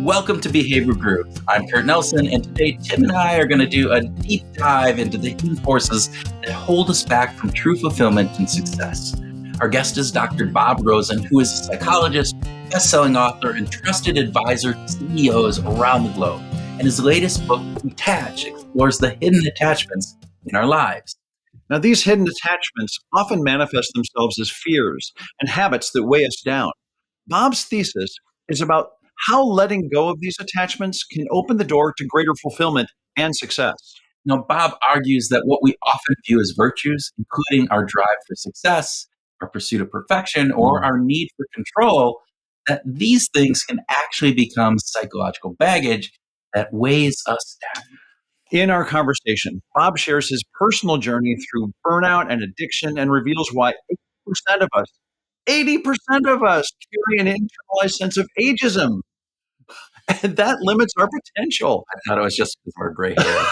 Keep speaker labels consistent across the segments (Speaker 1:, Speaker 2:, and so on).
Speaker 1: Welcome to Behavior Groups. I'm Kurt Nelson, and today Tim and I are going to do a deep dive into the hidden forces that hold us back from true fulfillment and success. Our guest is Dr. Bob Rosen, who is a psychologist, best-selling author, and trusted advisor to CEOs around the globe. And his latest book, Detach, explores the hidden attachments in our lives.
Speaker 2: Now, these hidden attachments often manifest themselves as fears and habits that weigh us down. Bob's thesis is about how letting go of these attachments can open the door to greater fulfillment and success.
Speaker 1: Now, Bob argues that what we often view as virtues, including our drive for success, our pursuit of perfection, or our need for control, that these things can actually become psychological baggage that weighs us down.
Speaker 2: In our conversation, Bob shares his personal journey through burnout and addiction and reveals why 80% of us 80% of us carry an internalized sense of ageism. And that limits our potential.
Speaker 1: I thought it was just because of our gray hair.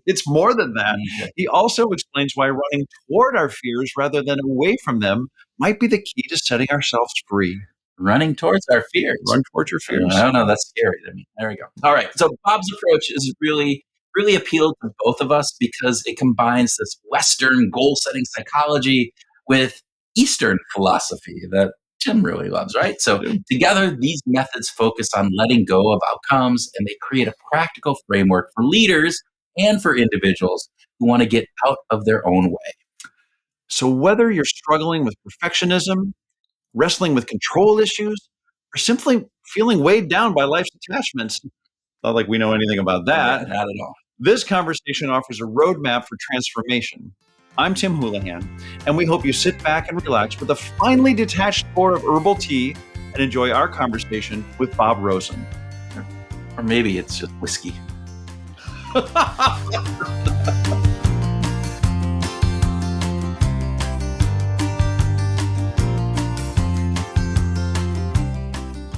Speaker 2: It's more than that. He also explains why running toward our fears rather than away from them might be the key to setting ourselves free.
Speaker 1: Running towards our fears.
Speaker 2: Run towards your fears.
Speaker 1: I don't know. That's scary to me. There we go. All right. So Bob's approach is really appealed to both of us because it combines this Western goal-setting psychology with Eastern philosophy that Tim really loves, right? So together, these methods focus on letting go of outcomes, and they create a practical framework for leaders and for individuals who want to get out of their own way.
Speaker 2: So whether you're struggling with perfectionism, wrestling with control issues, or simply feeling weighed down by life's attachments, not like we know anything about that.
Speaker 1: Yeah, not at all.
Speaker 2: This conversation offers a roadmap for transformation. I'm Tim Houlihan, and we hope you sit back and relax with a finely detached pour of herbal tea and enjoy our conversation with Bob Rosen.
Speaker 1: Or maybe it's just whiskey.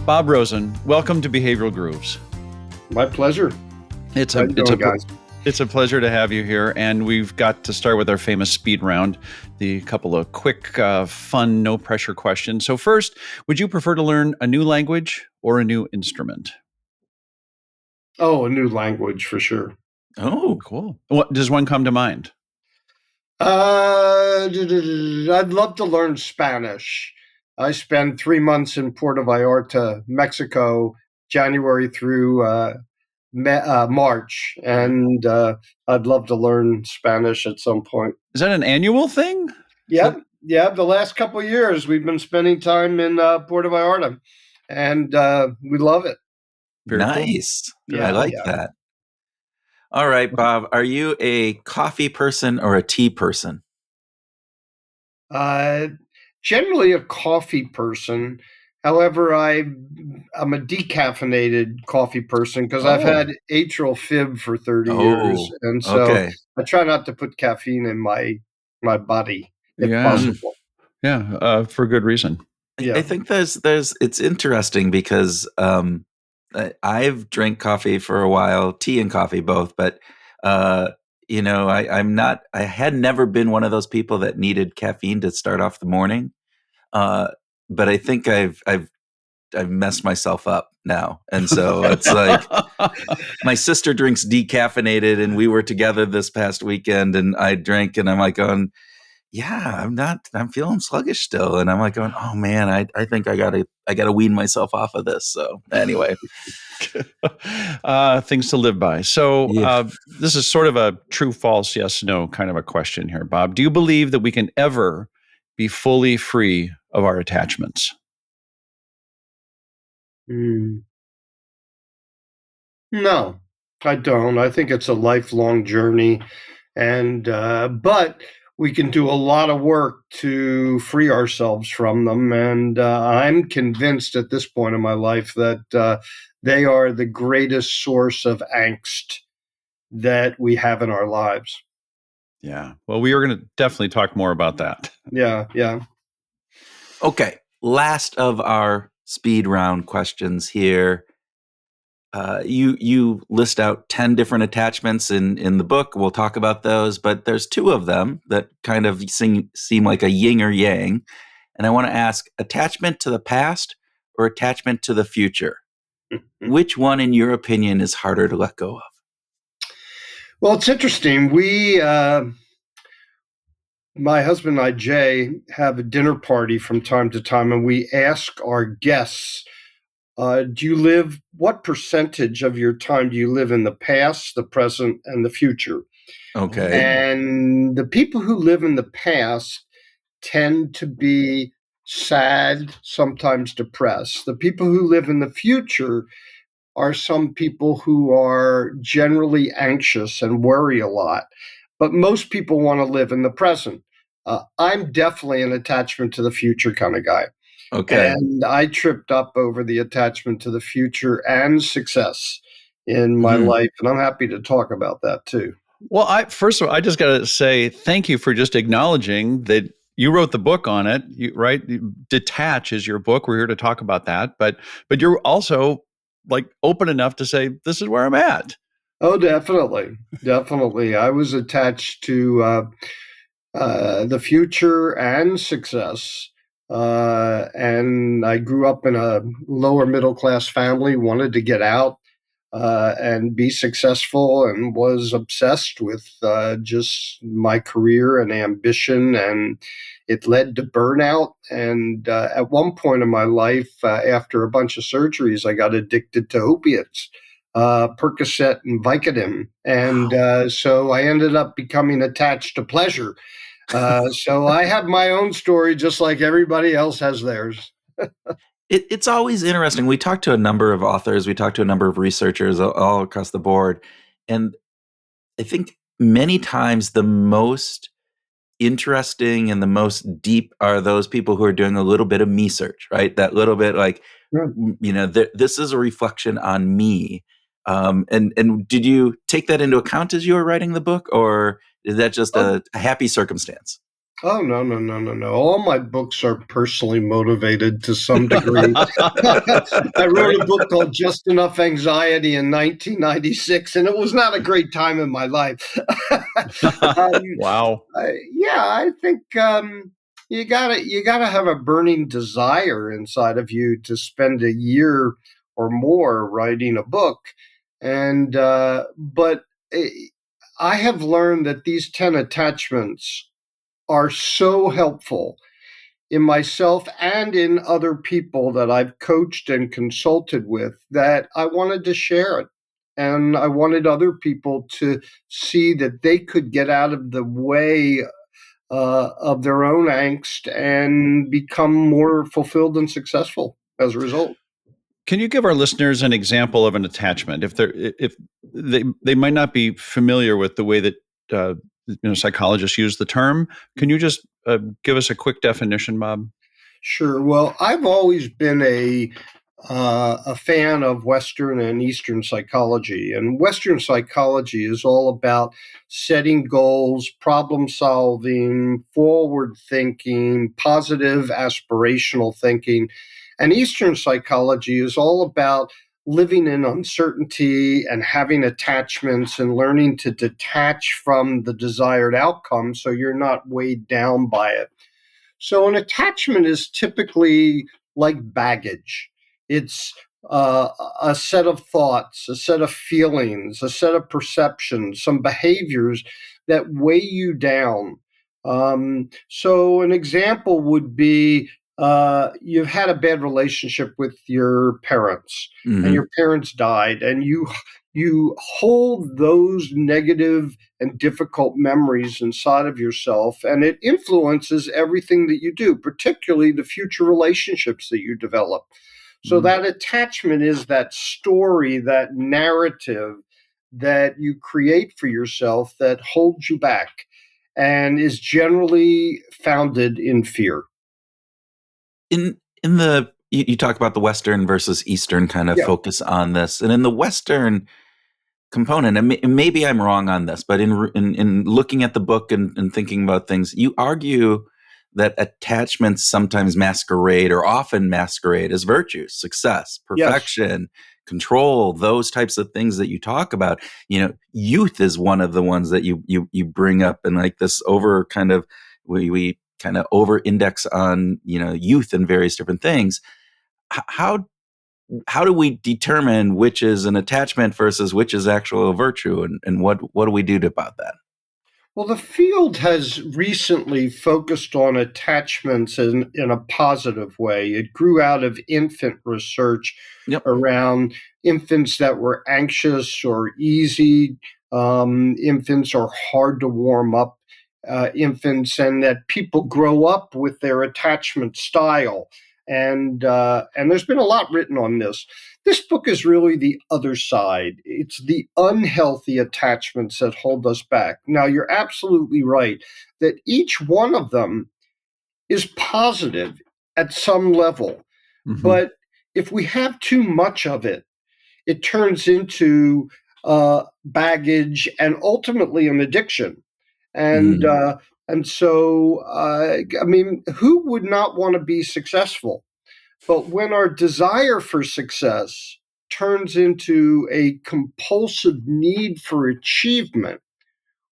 Speaker 2: Bob Rosen, welcome to Behavioral Grooves.
Speaker 3: My pleasure.
Speaker 2: It's a pleasure to have you here, and we've got to start with our famous speed round, the couple of quick, fun, no-pressure questions. So first, would you prefer to learn a new language or a new instrument?
Speaker 3: Oh, a new language for sure.
Speaker 2: Oh, cool. What does one come to mind?
Speaker 3: I'd love to learn Spanish. I spent 3 months in Puerto Vallarta, Mexico, January through March, and I'd love to learn Spanish at some point.
Speaker 2: Is that an annual thing?
Speaker 3: Yeah. The last couple of years, we've been spending time in Puerto Vallarta, and we love it.
Speaker 1: Very nice.
Speaker 3: Cool.
Speaker 1: I like that. All right, Bob, are you a coffee person or a tea person?
Speaker 3: Generally a coffee person. However, I'm a decaffeinated coffee person because I've had atrial fib for 30 years. And so I try not to put caffeine in my body if possible.
Speaker 2: Yeah, for good reason.
Speaker 1: I think it's interesting because I've drank coffee for a while, tea and coffee both, but I had never been one of those people that needed caffeine to start off the morning. But I think I've messed myself up now. And so it's like my sister drinks decaffeinated, and we were together this past weekend, and I drank, and I'm like going, yeah, I'm feeling sluggish still. And I'm like going, oh man, I think I gotta wean myself off of this. So anyway.
Speaker 2: Things to live by. So this is sort of a true, false, yes, no kind of a question here, Bob. Do you believe that we can ever be fully free of our attachments?
Speaker 3: No, I don't. I think it's a lifelong journey, and but we can do a lot of work to free ourselves from them. And I'm convinced at this point in my life that they are the greatest source of angst that we have in our lives.
Speaker 2: Yeah. Well, we are going to definitely talk more about that.
Speaker 3: Yeah.
Speaker 1: Okay. Last of our speed round questions here. you list out 10 different attachments in the book. We'll talk about those, but there's two of them that kind of seem like a yin or yang. And I want to ask, attachment to the past or attachment to the future? Which one, in your opinion, is harder to let go of?
Speaker 3: Well, it's interesting. My husband and I, Jay, have a dinner party from time to time, and we ask our guests, what percentage of your time do you live in the past, the present, and the future?
Speaker 1: Okay.
Speaker 3: And the people who live in the past tend to be sad, sometimes depressed. The people who live in the future are some people who are generally anxious and worry a lot. But most people want to live in the present. I'm definitely an attachment to the future kind of guy.
Speaker 1: Okay.
Speaker 3: And I tripped up over the attachment to the future and success in my
Speaker 1: Hmm.
Speaker 3: life. And I'm happy to talk about that too.
Speaker 2: Well, first of all, I just got to say thank you for just acknowledging that you wrote the book on it, right? Detach is your book. We're here to talk about that, but you're also like open enough to say this is where I'm at.
Speaker 3: Oh, definitely. Definitely. I was attached to the future and success. And I grew up in a lower middle class family, wanted to get out and be successful, and was obsessed with just my career and ambition. And it led to burnout. And at one point in my life, after a bunch of surgeries, I got addicted to opiates. Percocet and Vicodin. And so I ended up becoming attached to pleasure. So I have my own story, just like everybody else has theirs.
Speaker 1: It's always interesting. We talked to a number of authors, we talked to a number of researchers all across the board. And I think many times the most interesting and the most deep are those people who are doing a little bit of me search, right? That little bit like,
Speaker 3: Yeah.
Speaker 1: this is a reflection on me. And did you take that into account as you were writing the book, or is that just
Speaker 3: Oh,
Speaker 1: a happy circumstance?
Speaker 3: oh, no, no, no, no, no. All my books are personally motivated to some degree. I wrote
Speaker 1: Great.
Speaker 3: a book called Just Enough Anxiety in 1996, and it was not a great time in my life. um,
Speaker 2: Wow.
Speaker 3: yeah, I think you gotta have a burning desire inside of you to spend a year or more writing a book, and but I have learned that these 10 attachments are so helpful in myself and in other people that I've coached and consulted with that I wanted to share it. And I wanted other people to see that they could get out of the way of their own angst and become more fulfilled and successful as a result.
Speaker 2: Can you give our listeners an example of an attachment if they might not be familiar with the way that psychologists use the term? Can you just give us a quick definition, Bob?
Speaker 3: Sure. Well, I've always been a fan of Western and Eastern psychology, and Western psychology is all about setting goals, problem solving, forward thinking, positive aspirational thinking, and Eastern psychology is all about living in uncertainty and having attachments and learning to detach from the desired outcome so you're not weighed down by it. So an attachment is typically like baggage. It's a set of thoughts, a set of feelings, a set of perceptions, some behaviors that weigh you down. So an example would be you've had a bad relationship with your parents, and
Speaker 1: Hmm.
Speaker 3: your parents died, and you hold those negative and difficult memories inside of yourself, and it influences everything that you do, particularly the future relationships that you develop. So that attachment is that story, that narrative that you create for yourself that holds you back and is generally founded in fear.
Speaker 1: In the you talk about the Western versus Eastern kind of
Speaker 3: Yeah.
Speaker 1: focus on this, and in the Western component, and maybe I'm wrong on this, but in looking at the book and thinking about things, you argue that attachments sometimes masquerade or often masquerade as virtues, success,
Speaker 3: Yes.
Speaker 1: perfection, control, those types of things that you talk about. Youth is one of the ones that you bring up, and like this over kind of we kind of over index on youth and various different things. How do we determine which is an attachment versus which is actual virtue, and what do we do about that?
Speaker 3: Well, the field has recently focused on attachments in a positive way. It grew out of infant research
Speaker 1: Yep.
Speaker 3: around infants that were anxious or easy, infants or hard to warm up infants, and that people grow up with their attachment style. And there's been a lot written on this. This book is really the other side. It's the unhealthy attachments that hold us back. Now, you're absolutely right that each one of them is positive at some level.
Speaker 2: Mm-hmm.
Speaker 3: But if we have too much of it, it turns into baggage and ultimately an addiction. And
Speaker 1: Mm.
Speaker 3: uh, and so, I mean, who would not want to be successful? But when our desire for success turns into a compulsive need for achievement,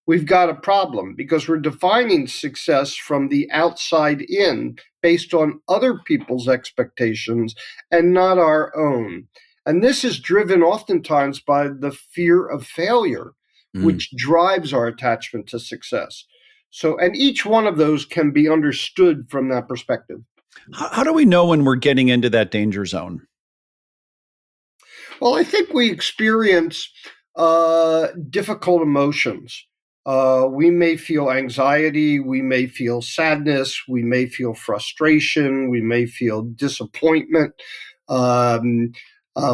Speaker 3: we've got a problem because we're defining success from the outside in based on other people's expectations and not our own. And this is driven oftentimes by the fear of failure,
Speaker 1: Mm.
Speaker 3: which drives our attachment to success. So, and each one of those can be understood from that perspective.
Speaker 2: How do we know when we're getting into that danger zone?
Speaker 3: Well, I think we experience difficult emotions. We may feel anxiety, we may feel sadness, we may feel frustration, we may feel disappointment, um,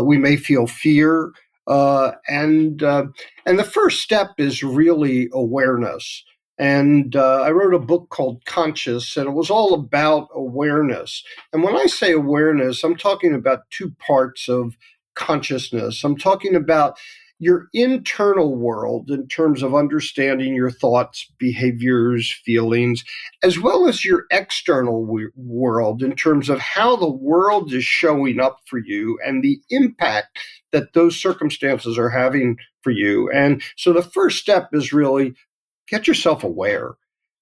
Speaker 3: we may feel fear, and the first step is really awareness. And I wrote a book called Conscious, and it was all about awareness. And when I say awareness, I'm talking about two parts of consciousness. I'm talking about your internal world in terms of understanding your thoughts, behaviors, feelings, as well as your external world in terms of how the world is showing up for you and the impact that those circumstances are having for you. And so the first step is really get yourself aware.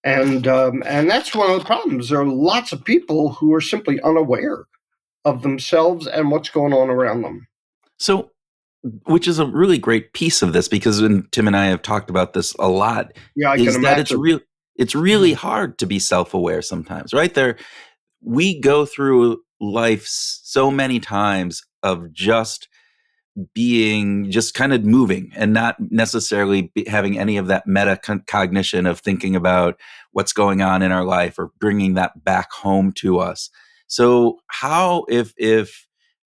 Speaker 3: And that's one of the problems. There are lots of people who are simply unaware of themselves and what's going on around them.
Speaker 1: So, which is a really great piece of this, because when Tim and I have talked about this a lot,
Speaker 3: Yeah, I can
Speaker 1: is that
Speaker 3: imagine.
Speaker 1: it's really hard to be self-aware sometimes, right? We go through life so many times of just being, just kind of moving and not necessarily having any of that cognition of thinking about what's going on in our life or bringing that back home to us. So how, if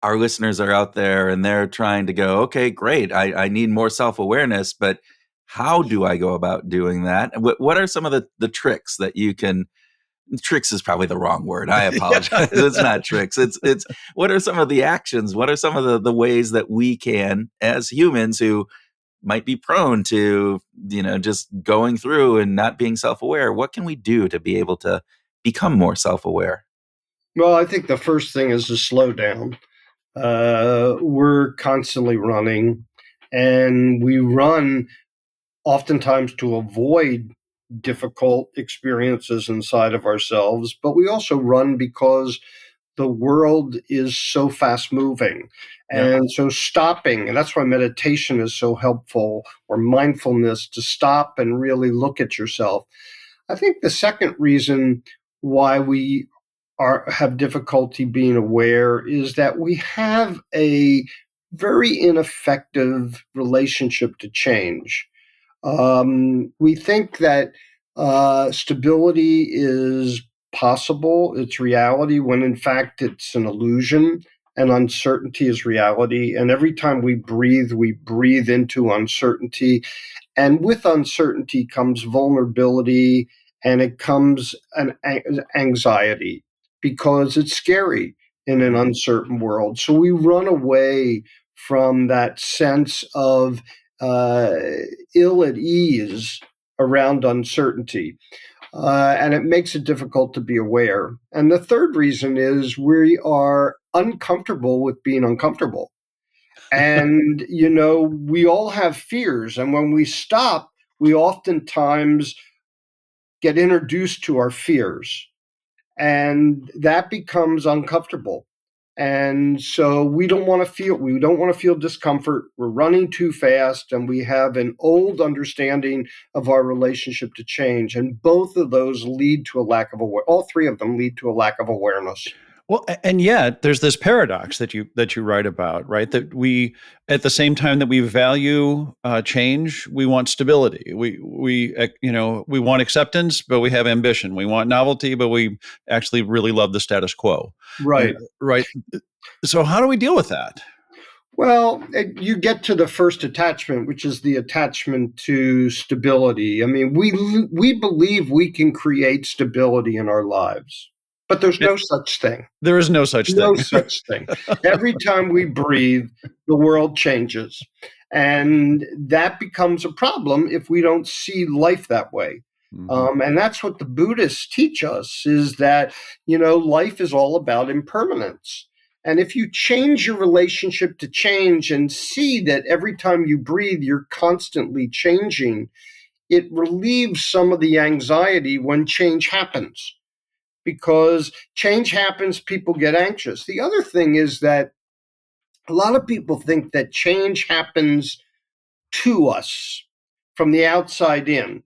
Speaker 1: our listeners are out there and they're trying to go, okay, great, I need more self-awareness, but how do I go about doing that? What are some of the tricks that you can? Tricks is probably the wrong word. I apologize. It's not tricks. It's what are some of the actions? What are some of the ways that we can, as humans who might be prone to, just going through and not being self-aware, what can we do to be able to become more self-aware?
Speaker 3: Well, I think the first thing is to slow down. We're constantly running, and we run oftentimes to avoid difficult experiences inside of ourselves, but we also run because the world is so fast moving.
Speaker 1: Yeah.
Speaker 3: And so stopping, and that's why meditation is so helpful, or mindfulness, to stop and really look at yourself. I think the second reason why we have difficulty being aware is that we have a very ineffective relationship to change. We think that stability is possible, it's reality, when in fact it's an illusion, and uncertainty is reality. And every time we breathe into uncertainty. And with uncertainty comes vulnerability, and it comes an anxiety because it's scary in an uncertain world. So we run away from that sense of uh, ill at ease around uncertainty. And it makes it difficult to be aware. And the third reason is we are uncomfortable with being uncomfortable. And, we all have fears. And when we stop, we oftentimes get introduced to our fears, and that becomes uncomfortable. And so we don't want to feel discomfort. We're running too fast, and we have an old understanding of our relationship to change. And both of those lead to a lack of awareness. All three of them lead to a lack of awareness.
Speaker 2: Well, and yet there's this paradox that you write about, right? That we, at the same time that we value change, we want stability. We want acceptance, but we have ambition. We want novelty, but we actually really love the status quo.
Speaker 3: Right.
Speaker 2: Right. So how do we deal with that?
Speaker 3: Well, you get to the first attachment, which is the attachment to stability. I mean, we believe we can create stability in our lives, but there's no such thing.
Speaker 2: There is no such
Speaker 3: No
Speaker 2: thing.
Speaker 3: such thing. Every time we breathe, the world changes. And that becomes a problem if we don't see life that way.
Speaker 2: Mhm.
Speaker 3: And that's what the Buddhists teach us, is that, life is all about impermanence. And if you change your relationship to change and see that every time you breathe, you're constantly changing, it relieves some of the anxiety when change happens. Because change happens, people get anxious. The other thing is that a lot of people think that change happens to us from the outside in.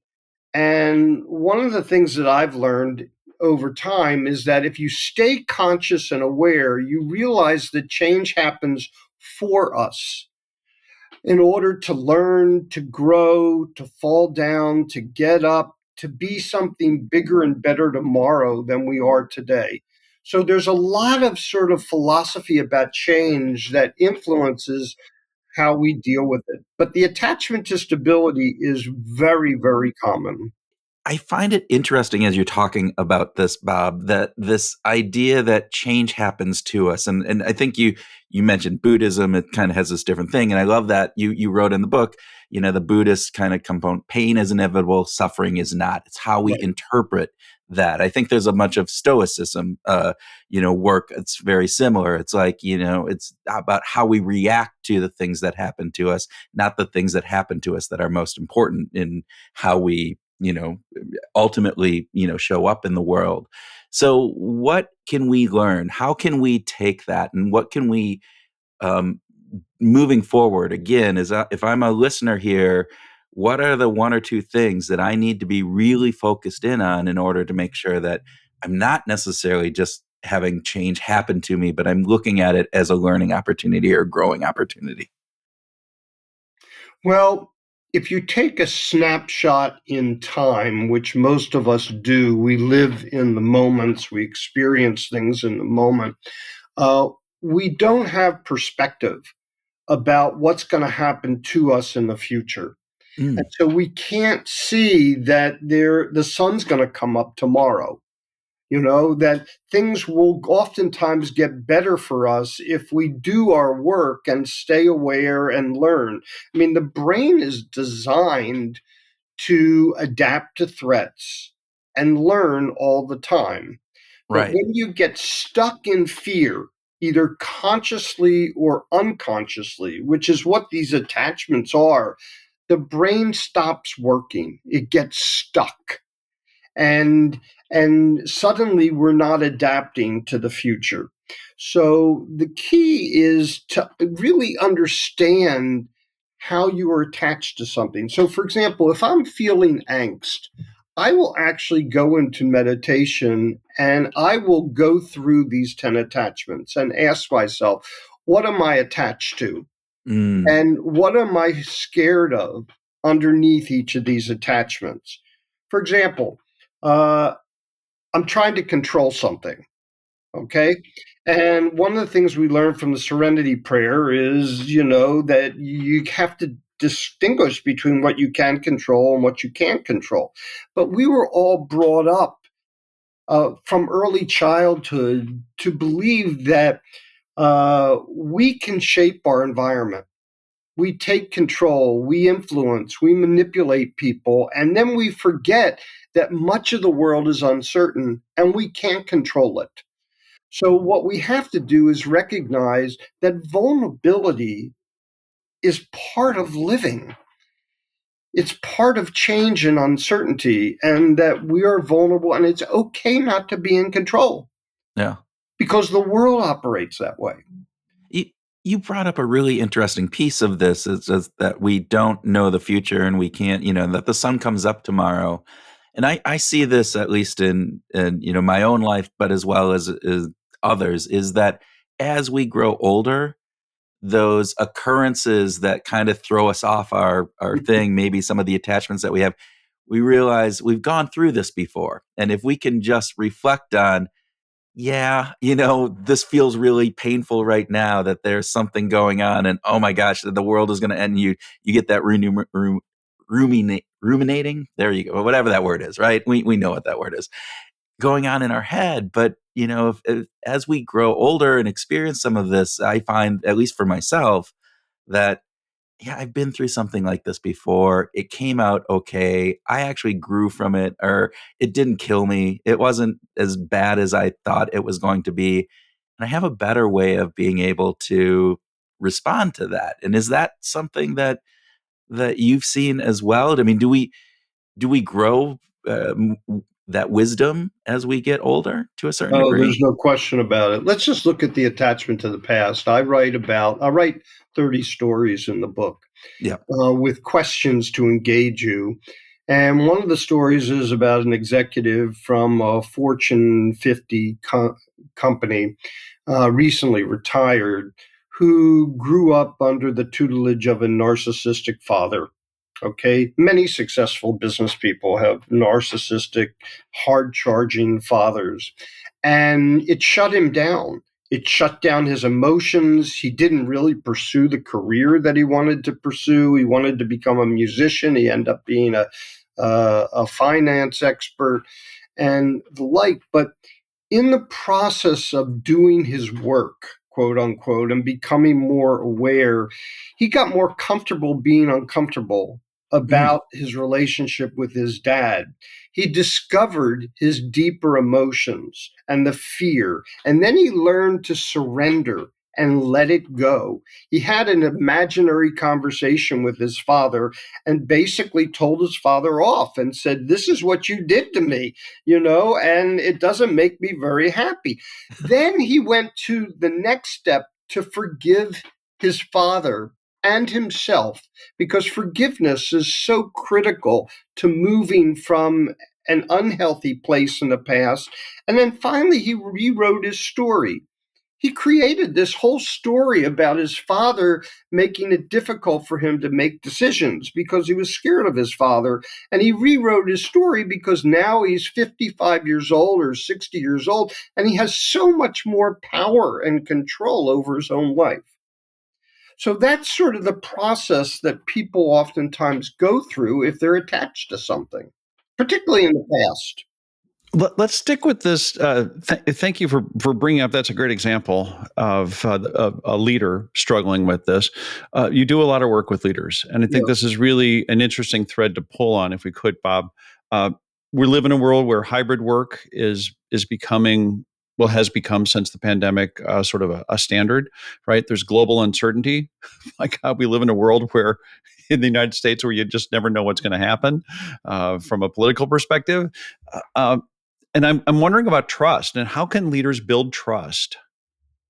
Speaker 3: And one of the things that I've learned over time is that if you stay conscious and aware, you realize that change happens for us in order to learn, to grow, to fall down, to get up, to be something bigger and better tomorrow than we are today. So there's a lot of sort of philosophy about change that influences how we deal with it. But the attachment to stability is very, very common.
Speaker 1: I find it interesting as you're talking about this, Bob, that this idea that change happens to us, and I think you mentioned Buddhism. It kind of has this different thing, and I love that you wrote in the book. The Buddhist kind of component: pain is inevitable, suffering is not. It's how we
Speaker 3: Right.
Speaker 1: interpret that. I think there's a bunch of Stoicism, work. It's very similar. It's like it's about how we react to the things that happen to us, not the things that happen to us that are most important in how we ultimately show up in the world. So what can we learn? How can we take that, and what can we um, moving forward, again, if I'm a listener here, what are the one or two things that I need to be really focused in order to make sure that I'm not necessarily just having change happen to me, but I'm looking at it as a learning opportunity or growing opportunity?
Speaker 3: Well, if you take a snapshot in time, which most of us do, we live in the moments, we experience things in the moment, uh, we don't have perspective about what's going to happen to us in the future. And
Speaker 1: Mm,
Speaker 3: so we can't see that the sun's going to come up tomorrow. That things will oftentimes get better for us if we do our work and stay aware and learn. I mean, the brain is designed to adapt to threats and learn all the time. But
Speaker 1: right.
Speaker 3: when you get stuck in fear, either consciously or unconsciously, which is what these attachments are, the brain stops working. It gets stuck. And suddenly we're not adapting to the future. So the key is to really understand how you are attached to something. So for example, if I'm feeling angst, I will actually go into meditation and I will go through these 10 attachments and ask myself, what am I attached to?
Speaker 1: Mm,
Speaker 3: And what am I scared of underneath each of these attachments? For example, uh, I'm trying to control something. Okay. And one of the things we learn from the serenity prayer is, that you have to distinguish between what you can control and what you can't control. But we were all brought up from early childhood to believe that we can shape our environment. We take control, we influence, we manipulate people, and then we forget that much of the world is uncertain and we can't control it. So, what we have to do is recognize that vulnerability is part of living. It's part of change and uncertainty, and that we are vulnerable, and it's okay not to be in control
Speaker 1: Yeah.
Speaker 3: because the world operates that way.
Speaker 1: You, you brought up a really interesting piece of this is just that we don't know the future and we can't, that the sun comes up tomorrow. And I see this at least in my own life, but as well as others, is that as we grow older, those occurrences that kind of throw us off our thing, maybe some of the attachments that we have, we realize we've gone through this before. And if we can just reflect on, yeah, this feels really painful right now that there's something going on and oh my gosh, the world is going to end. You get that ruminating. There you go. Whatever that word is, right? We know what that word is going on in our head. But, if as we grow older and experience some of this, I find, at least for myself, that yeah, I've been through something like this before. It came out okay. I actually grew from it, or it didn't kill me. It wasn't as bad as I thought it was going to be. And I have a better way of being able to respond to that. And is that something that you've seen as well? I mean, do we grow that wisdom as we get older to a certain
Speaker 3: Oh,
Speaker 1: degree?
Speaker 3: there's no question about it. Let's just look at the attachment to the past. I write 30 stories in the book
Speaker 1: Yeah.
Speaker 3: with questions to engage you. And one of the stories is about an executive from a Fortune 50 company, recently retired, who grew up under the tutelage of a narcissistic father. Okay. Many successful business people have narcissistic, hard charging fathers. And it shut him down. It shut down his emotions. He didn't really pursue the career that he wanted to pursue. He wanted to become a musician. He ended up being a finance expert and the like. But in the process of doing his work, quote unquote, and becoming more aware, he got more comfortable being uncomfortable
Speaker 1: Mm,
Speaker 3: about his relationship with his dad. He discovered his deeper emotions and the fear, and then he learned to surrender and let it go. He had an imaginary conversation with his father and basically told his father off and said, "This is what you did to me, and it doesn't make me very happy." Then he went to the next step to forgive his father and himself, because forgiveness is so critical to moving from an unhealthy place in the past. And then finally, he rewrote his story. He created this whole story about his father making it difficult for him to make decisions because he was scared of his father. And he rewrote his story because now he's 55 years old or 60 years old, and he has so much more power and control over his own life. So that's sort of the process that people oftentimes go through if they're attached to something, particularly in the past.
Speaker 2: Let's stick with this. Thank you for bringing up. That's a great example of a leader struggling with this. You do a lot of work with leaders, and I think
Speaker 3: Yeah.
Speaker 2: this is really an interesting thread to pull on, if we could, Bob. Uh, we live in a world where hybrid work is becoming, well, has become since the pandemic, sort of a standard. Right? There's global uncertainty. My God, we live in a world where, in the United States, where you just never know what's going to happen from a political perspective. Uh, and I'm wondering about trust, and how can leaders build trust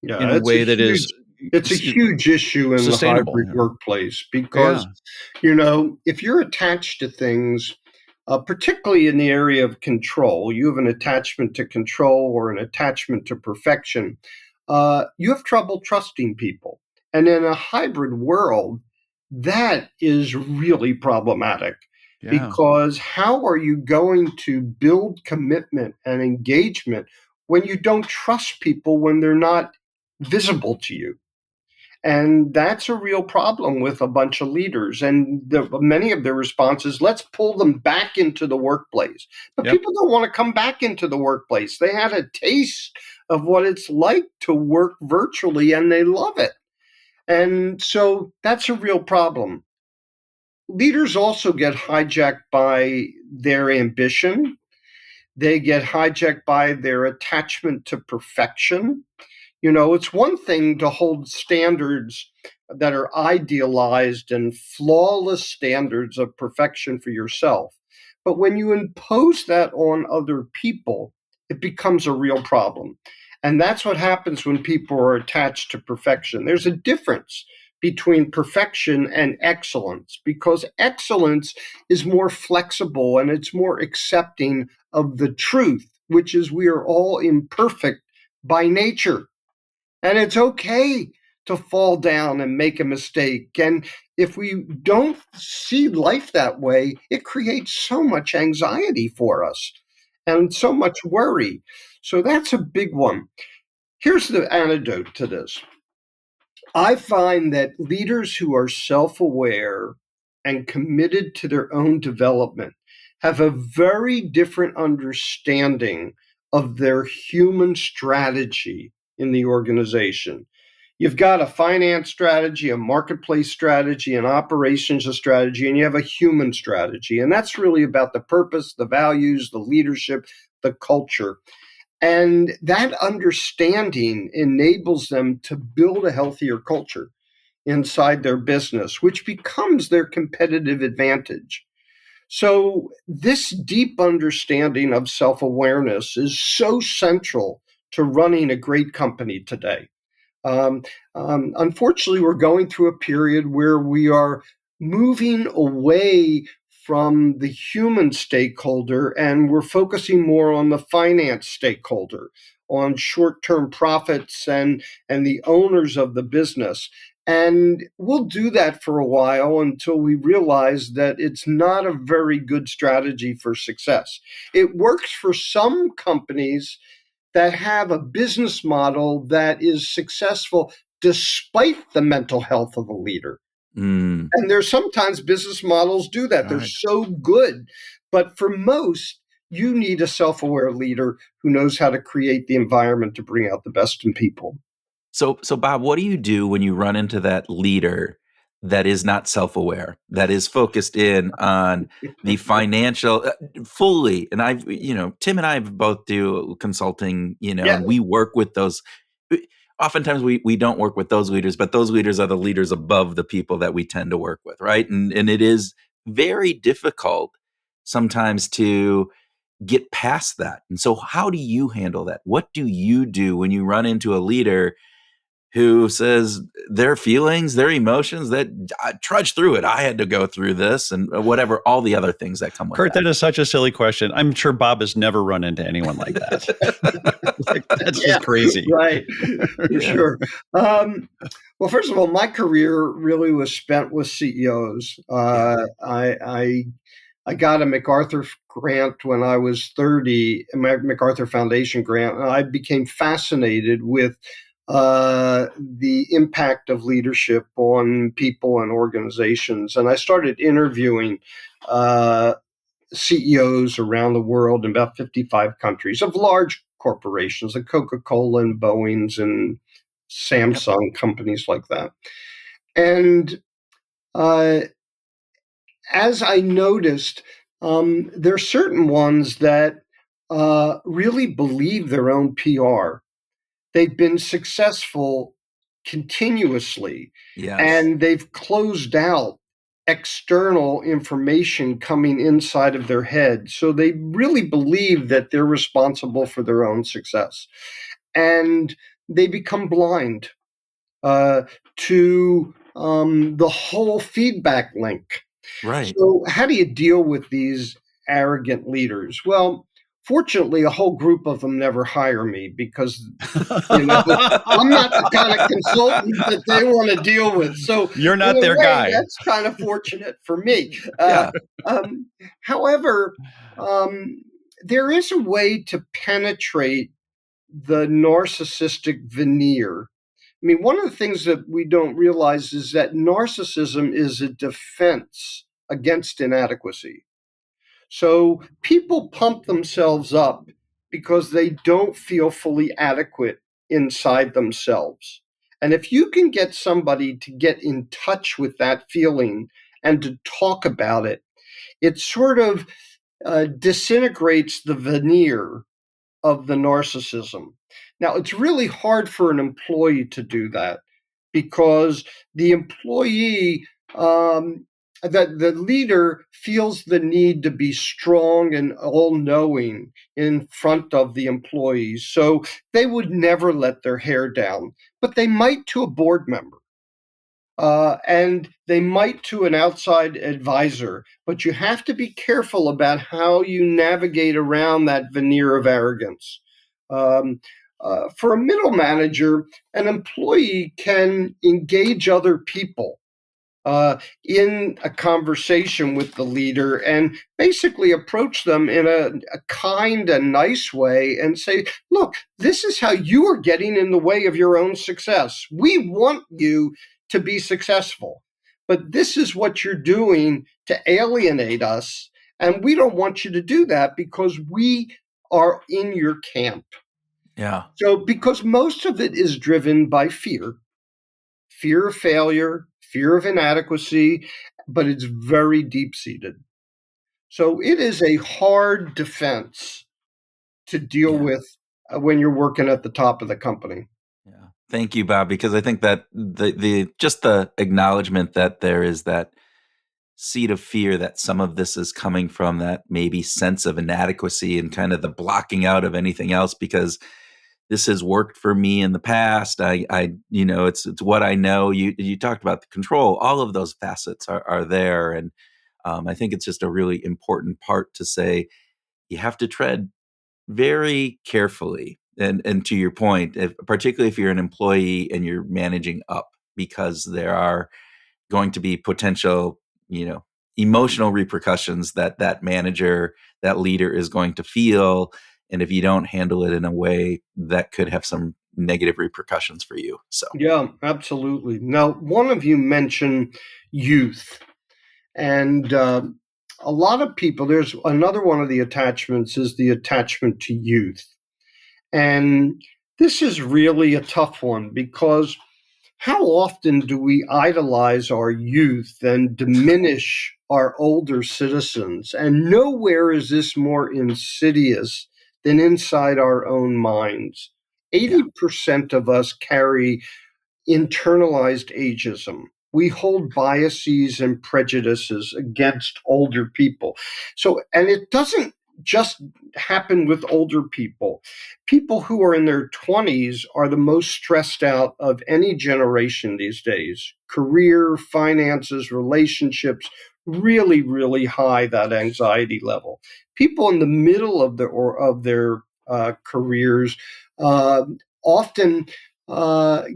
Speaker 2: in
Speaker 3: Yeah,
Speaker 2: a way that is
Speaker 3: it's a huge issue in the
Speaker 2: sustainable?
Speaker 3: hybrid workplace because,
Speaker 2: Yeah,
Speaker 3: if you're attached to things, particularly in the area of control, you have an attachment to control or an attachment to perfection, you have trouble trusting people. And in a hybrid world, that is really problematic
Speaker 2: yeah,
Speaker 3: because how are you going to build commitment and engagement when you don't trust people when they're not visible to you? And that's a real problem with a bunch of leaders. And many of their responses, let's pull them back into the workplace. But
Speaker 2: yep,
Speaker 3: people don't want to come back into the workplace. They had a taste of what it's like to work virtually and they love it. And so that's a real problem. Leaders also get hijacked by their ambition. They get hijacked by their attachment to perfection. It's one thing to hold standards that are idealized and flawless standards of perfection for yourself. But when you impose that on other people, it becomes a real problem. And that's what happens when people are attached to perfection. There's a difference between perfection and excellence because excellence is more flexible and it's more accepting of the truth, which is we are all imperfect by nature. And it's okay to fall down and make a mistake. And if we don't see life that way, it creates so much anxiety for us and so much worry. So that's a big one. Here's the antidote to this. I find that leaders who are self aware and committed to their own development have a very different understanding of their human strategy in the organization. You've got a finance strategy, a marketplace strategy, an operations strategy, and you have a human strategy. And that's really about the purpose, the values, the leadership, the culture. And that understanding enables them to build a healthier culture inside their business, which becomes their competitive advantage. So, this deep understanding of self awareness is so central to running a great company today. Um, Unfortunately, we're going through a period where we are moving away from the human stakeholder and we're focusing more on the finance stakeholder, on short-term profits and the owners of the business. And we'll do that for a while until we realize that it's not a very good strategy for success. It works for some companies that have a business model that is successful despite the mental health of the leader.
Speaker 1: Mm,
Speaker 3: And there's sometimes business models do that. They're
Speaker 1: right.
Speaker 3: so good. But for most, you need a self aware leader who knows how to create the environment to bring out the best in people.
Speaker 1: So Bob, what do you do when you run into that leader that is not self-aware, that is focused in on the financial fully? And Tim and I both do consulting,
Speaker 3: Yeah,
Speaker 1: and we work with those. Oftentimes we don't work with those leaders, but those leaders are the leaders above the people that we tend to work with, right? And it is very difficult sometimes to get past that. And so how do you handle that? What do you do when you run into a leader who says their feelings, their emotions, that I trudge through it. I had to go through this and whatever, all the other things that come with
Speaker 2: Kurt, that is such a silly question. I'm sure Bob has never run into anyone like that. That's
Speaker 3: yeah,
Speaker 2: just crazy.
Speaker 3: right, for
Speaker 1: Yeah.
Speaker 3: sure. Well, first of all, my career really was spent with CEOs.
Speaker 1: Yeah.
Speaker 3: I got a MacArthur grant when I was 30, a MacArthur Foundation grant, and I became fascinated with the impact of leadership on people and organizations. And I started interviewing CEOs around the world in about 55 countries of large corporations, like Coca-Cola and Boeing's and
Speaker 1: Yep.
Speaker 3: Samsung, companies like that. And uh, as I noticed, there are certain ones that really believe their own PR. They've been successful continuously,
Speaker 1: Yes.
Speaker 3: and they've closed out external information coming inside of their head. So they really believe that they're responsible for their own success. And they become blind uh, to the whole feedback link.
Speaker 1: Right.
Speaker 3: So, how do you deal with these arrogant leaders? Well, fortunately, a whole group of them never hire me because, you know, I'm not the kind of consultant that they want to deal with. So,
Speaker 2: You're
Speaker 3: in
Speaker 2: not
Speaker 3: a
Speaker 2: their
Speaker 3: way,
Speaker 2: guy.
Speaker 3: that's kind of fortunate for me.
Speaker 1: Yeah.
Speaker 3: Um, However, um, there is a way to penetrate the narcissistic veneer. I mean, one of the things that we don't realize is that narcissism is a defense against inadequacy. So people pump themselves up because they don't feel fully adequate inside themselves. And if you can get somebody to get in touch with that feeling and to talk about it, it sort of disintegrates the veneer of the narcissism. Now, it's really hard for an employee to do that because the employee, that the leader feels the need to be strong and all knowing in front of the employees. So they would never let their hair down, but they might to a board member. And they might to an outside advisor, but you have to be careful about how you navigate around that veneer of arrogance. Um, for a middle manager, an employee can engage other people in a conversation with the leader and basically approach them in a kind and nice way and say, look, this is how you are getting in the way of your own success. We want you to be successful, but this is what you're doing to alienate us. And we don't want you to do that because we are in your camp.
Speaker 1: Yeah.
Speaker 3: So, because most of it is driven by fear of failure, fear of inadequacy, but it's very deep seated. So it is a hard defense to deal
Speaker 1: Yeah.
Speaker 3: with when you're working at the top of the company.
Speaker 1: Yeah. Thank you, Bob, because I think that the just the acknowledgement that there is that seed of fear that some of this is coming from, that maybe sense of inadequacy and kind of the blocking out of anything else, because this has worked for me in the past. It's what I know. You talked about the control. All of those facets are there, and I think it's just a really important part to say you have to tread very carefully. And to your point, particularly if you're an employee and you're managing up, because there are going to be potential, emotional repercussions that manager, that leader is going to feel. And if you don't handle it in a way, that could have some negative repercussions for you. So,
Speaker 3: Yeah, absolutely. Now, one of you mentioned youth, and a lot of people, there's another one of the attachments is the attachment to youth. And this is really a tough one because how often do we idolize our youth and diminish our older citizens? And nowhere is this more insidious than inside our own minds.
Speaker 1: yeah.
Speaker 3: 80% of us carry internalized ageism. We hold biases and prejudices against older people. So, and it doesn't just happen with older people. People who are in their 20s are the most stressed out of any generation these days. Career, finances, relationships, really, really high that anxiety level. People in the middle of their careers uh, often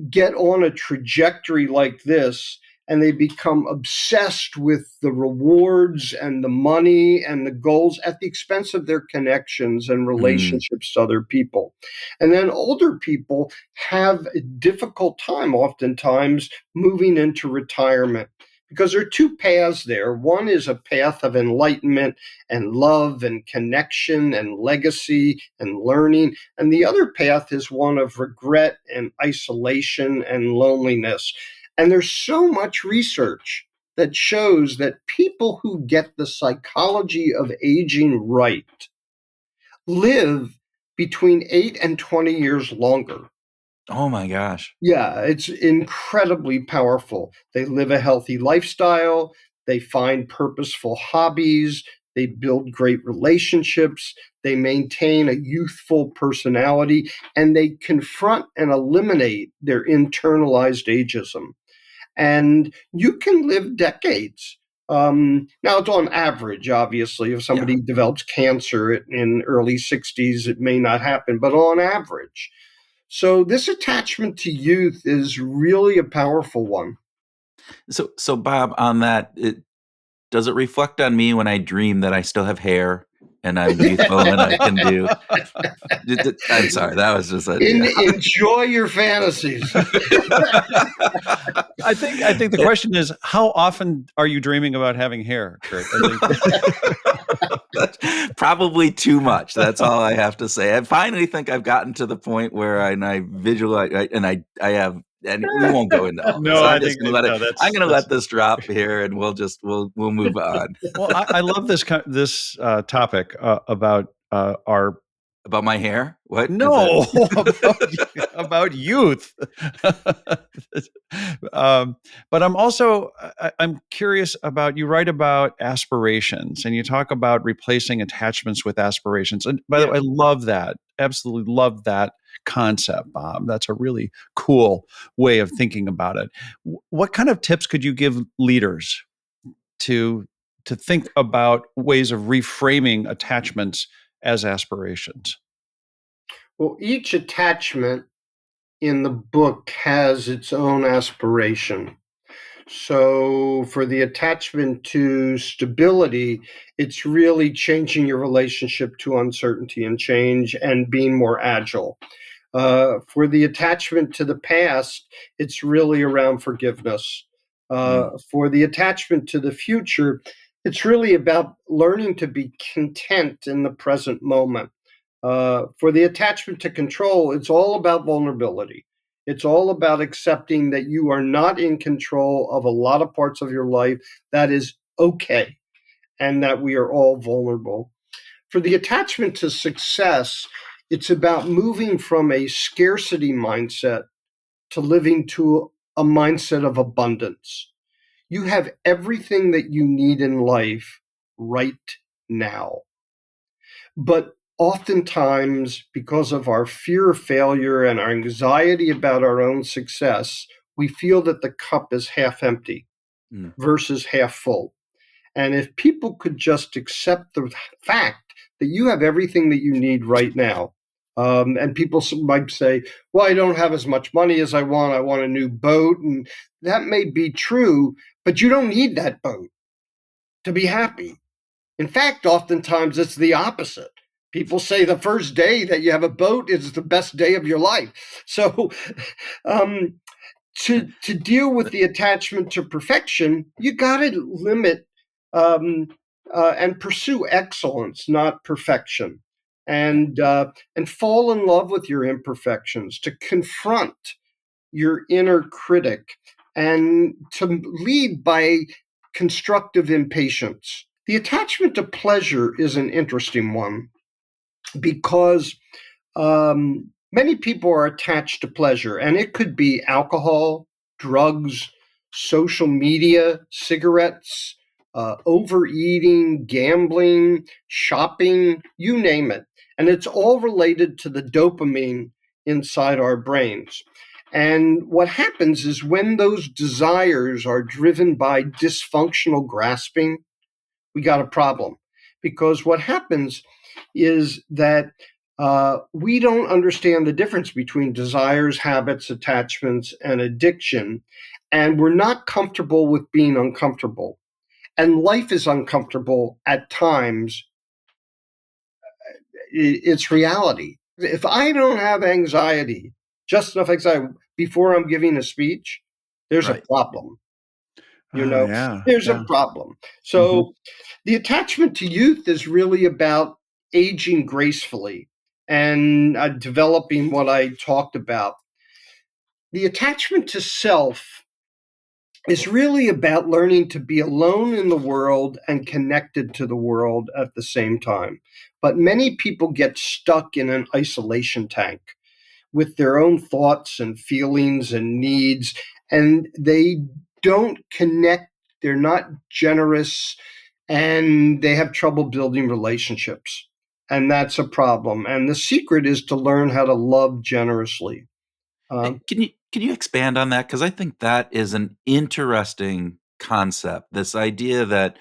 Speaker 3: get on a trajectory like this and they become obsessed with the rewards and the money and the goals at the expense of their connections and
Speaker 1: Mm,
Speaker 3: relationships to other people. And then older people have a difficult time oftentimes moving into retirement because there are two paths there. One is a path of enlightenment and love and connection and legacy and learning. And the other path is one of regret and isolation and loneliness. And there's so much research that shows that people who get the psychology of aging right live between 8 and 20 years longer.
Speaker 1: oh my gosh.
Speaker 3: Yeah, it's incredibly powerful. They live a healthy lifestyle, they find purposeful hobbies, they build great relationships, they maintain a youthful personality, and they confront and eliminate their internalized ageism. And you can live decades. Now, it's on average, obviously. If
Speaker 1: Yeah.
Speaker 3: somebody develops cancer in early 60s, it may not happen, but on average. So this attachment to youth is really a powerful one.
Speaker 1: So Bob, on that, does it reflect on me when I dream that I still have hair and I'm youthful and I can do? I'm sorry, that was just a yeah.
Speaker 3: Enjoy your fantasies.
Speaker 2: I think the question is, how often are you dreaming about having hair, Kurt?
Speaker 1: That's probably too much. That's all I have to say. I finally think I've gotten to the point where I visualize and I have and we won't go into all this.
Speaker 2: No, I
Speaker 1: I'm
Speaker 2: think
Speaker 1: just going to let it.
Speaker 2: no,
Speaker 1: I'm going to
Speaker 2: that's
Speaker 1: let this drop here, and we'll move on.
Speaker 2: well. I love this topic about our
Speaker 1: About my hair? What is it?
Speaker 2: no about youth. um, but I'm also I'm curious about you write about aspirations and you talk about replacing attachments with aspirations. And by the way, I love that. Absolutely love that concept, Bob. That's a really cool way of thinking about it. What kind of tips could you give leaders to think about ways of reframing attachments as aspirations?
Speaker 3: Well, each attachment in the book has its own aspiration. So, for the attachment to stability, it's really changing your relationship to uncertainty and change and being more agile. For the attachment to the past, it's really around forgiveness.
Speaker 1: Mm,
Speaker 3: For the attachment to the future, it's really about learning to be content in the present moment. For the attachment to control, it's all about vulnerability. It's all about accepting that you are not in control of a lot of parts of your life. That is okay, and that we are all vulnerable. For the attachment to success, it's about moving from a scarcity mindset to living to a mindset of abundance. You have everything that you need in life right now. But oftentimes, because of our fear of failure and our anxiety about our own success, we feel that the cup is half empty
Speaker 1: mm.
Speaker 3: versus half full. And if people could just accept the fact that you have everything that you need right now, and people might say, well, I don't have as much money as I want. I want a new boat. And that may be true, but you don't need that boat to be happy. In fact, oftentimes it's the opposite. People say the first day that you have a boat is the best day of your life. So, um, to deal with the attachment to perfection, you got to limit um, and pursue excellence, not perfection, and fall in love with your imperfections, to confront your inner critic, and to lead by constructive impatience. The attachment to pleasure is an interesting one because many people are attached to pleasure, and it could be alcohol, drugs, social media, cigarettes, overeating, gambling, shopping, you name it. And it's all related to the dopamine inside our brains. And what happens is when those desires are driven by dysfunctional grasping, we got a problem. Because what happens is that we don't understand the difference between desires, habits, attachments, and addiction. And we're not comfortable with being uncomfortable. And life is uncomfortable at times. It's reality. If I don't have anxiety, just enough anxiety before I'm giving a speech, there's a
Speaker 1: Right.
Speaker 3: problem. You
Speaker 2: Oh,
Speaker 3: know,
Speaker 2: yeah,
Speaker 3: there's a
Speaker 2: yeah.
Speaker 3: problem.
Speaker 2: Mhm.
Speaker 3: So the attachment to youth is really about aging gracefully and developing what I talked about. The attachment to self is really about learning to be alone in the world and connected to the world at the same time. But many people get stuck in an isolation tank with their own thoughts and feelings and needs, and they don't connect. They're not generous, and they have trouble building relationships. And that's a problem. And the secret is to learn how to love generously. Um,
Speaker 1: Can you expand on that? Because I think that is an interesting concept. This idea that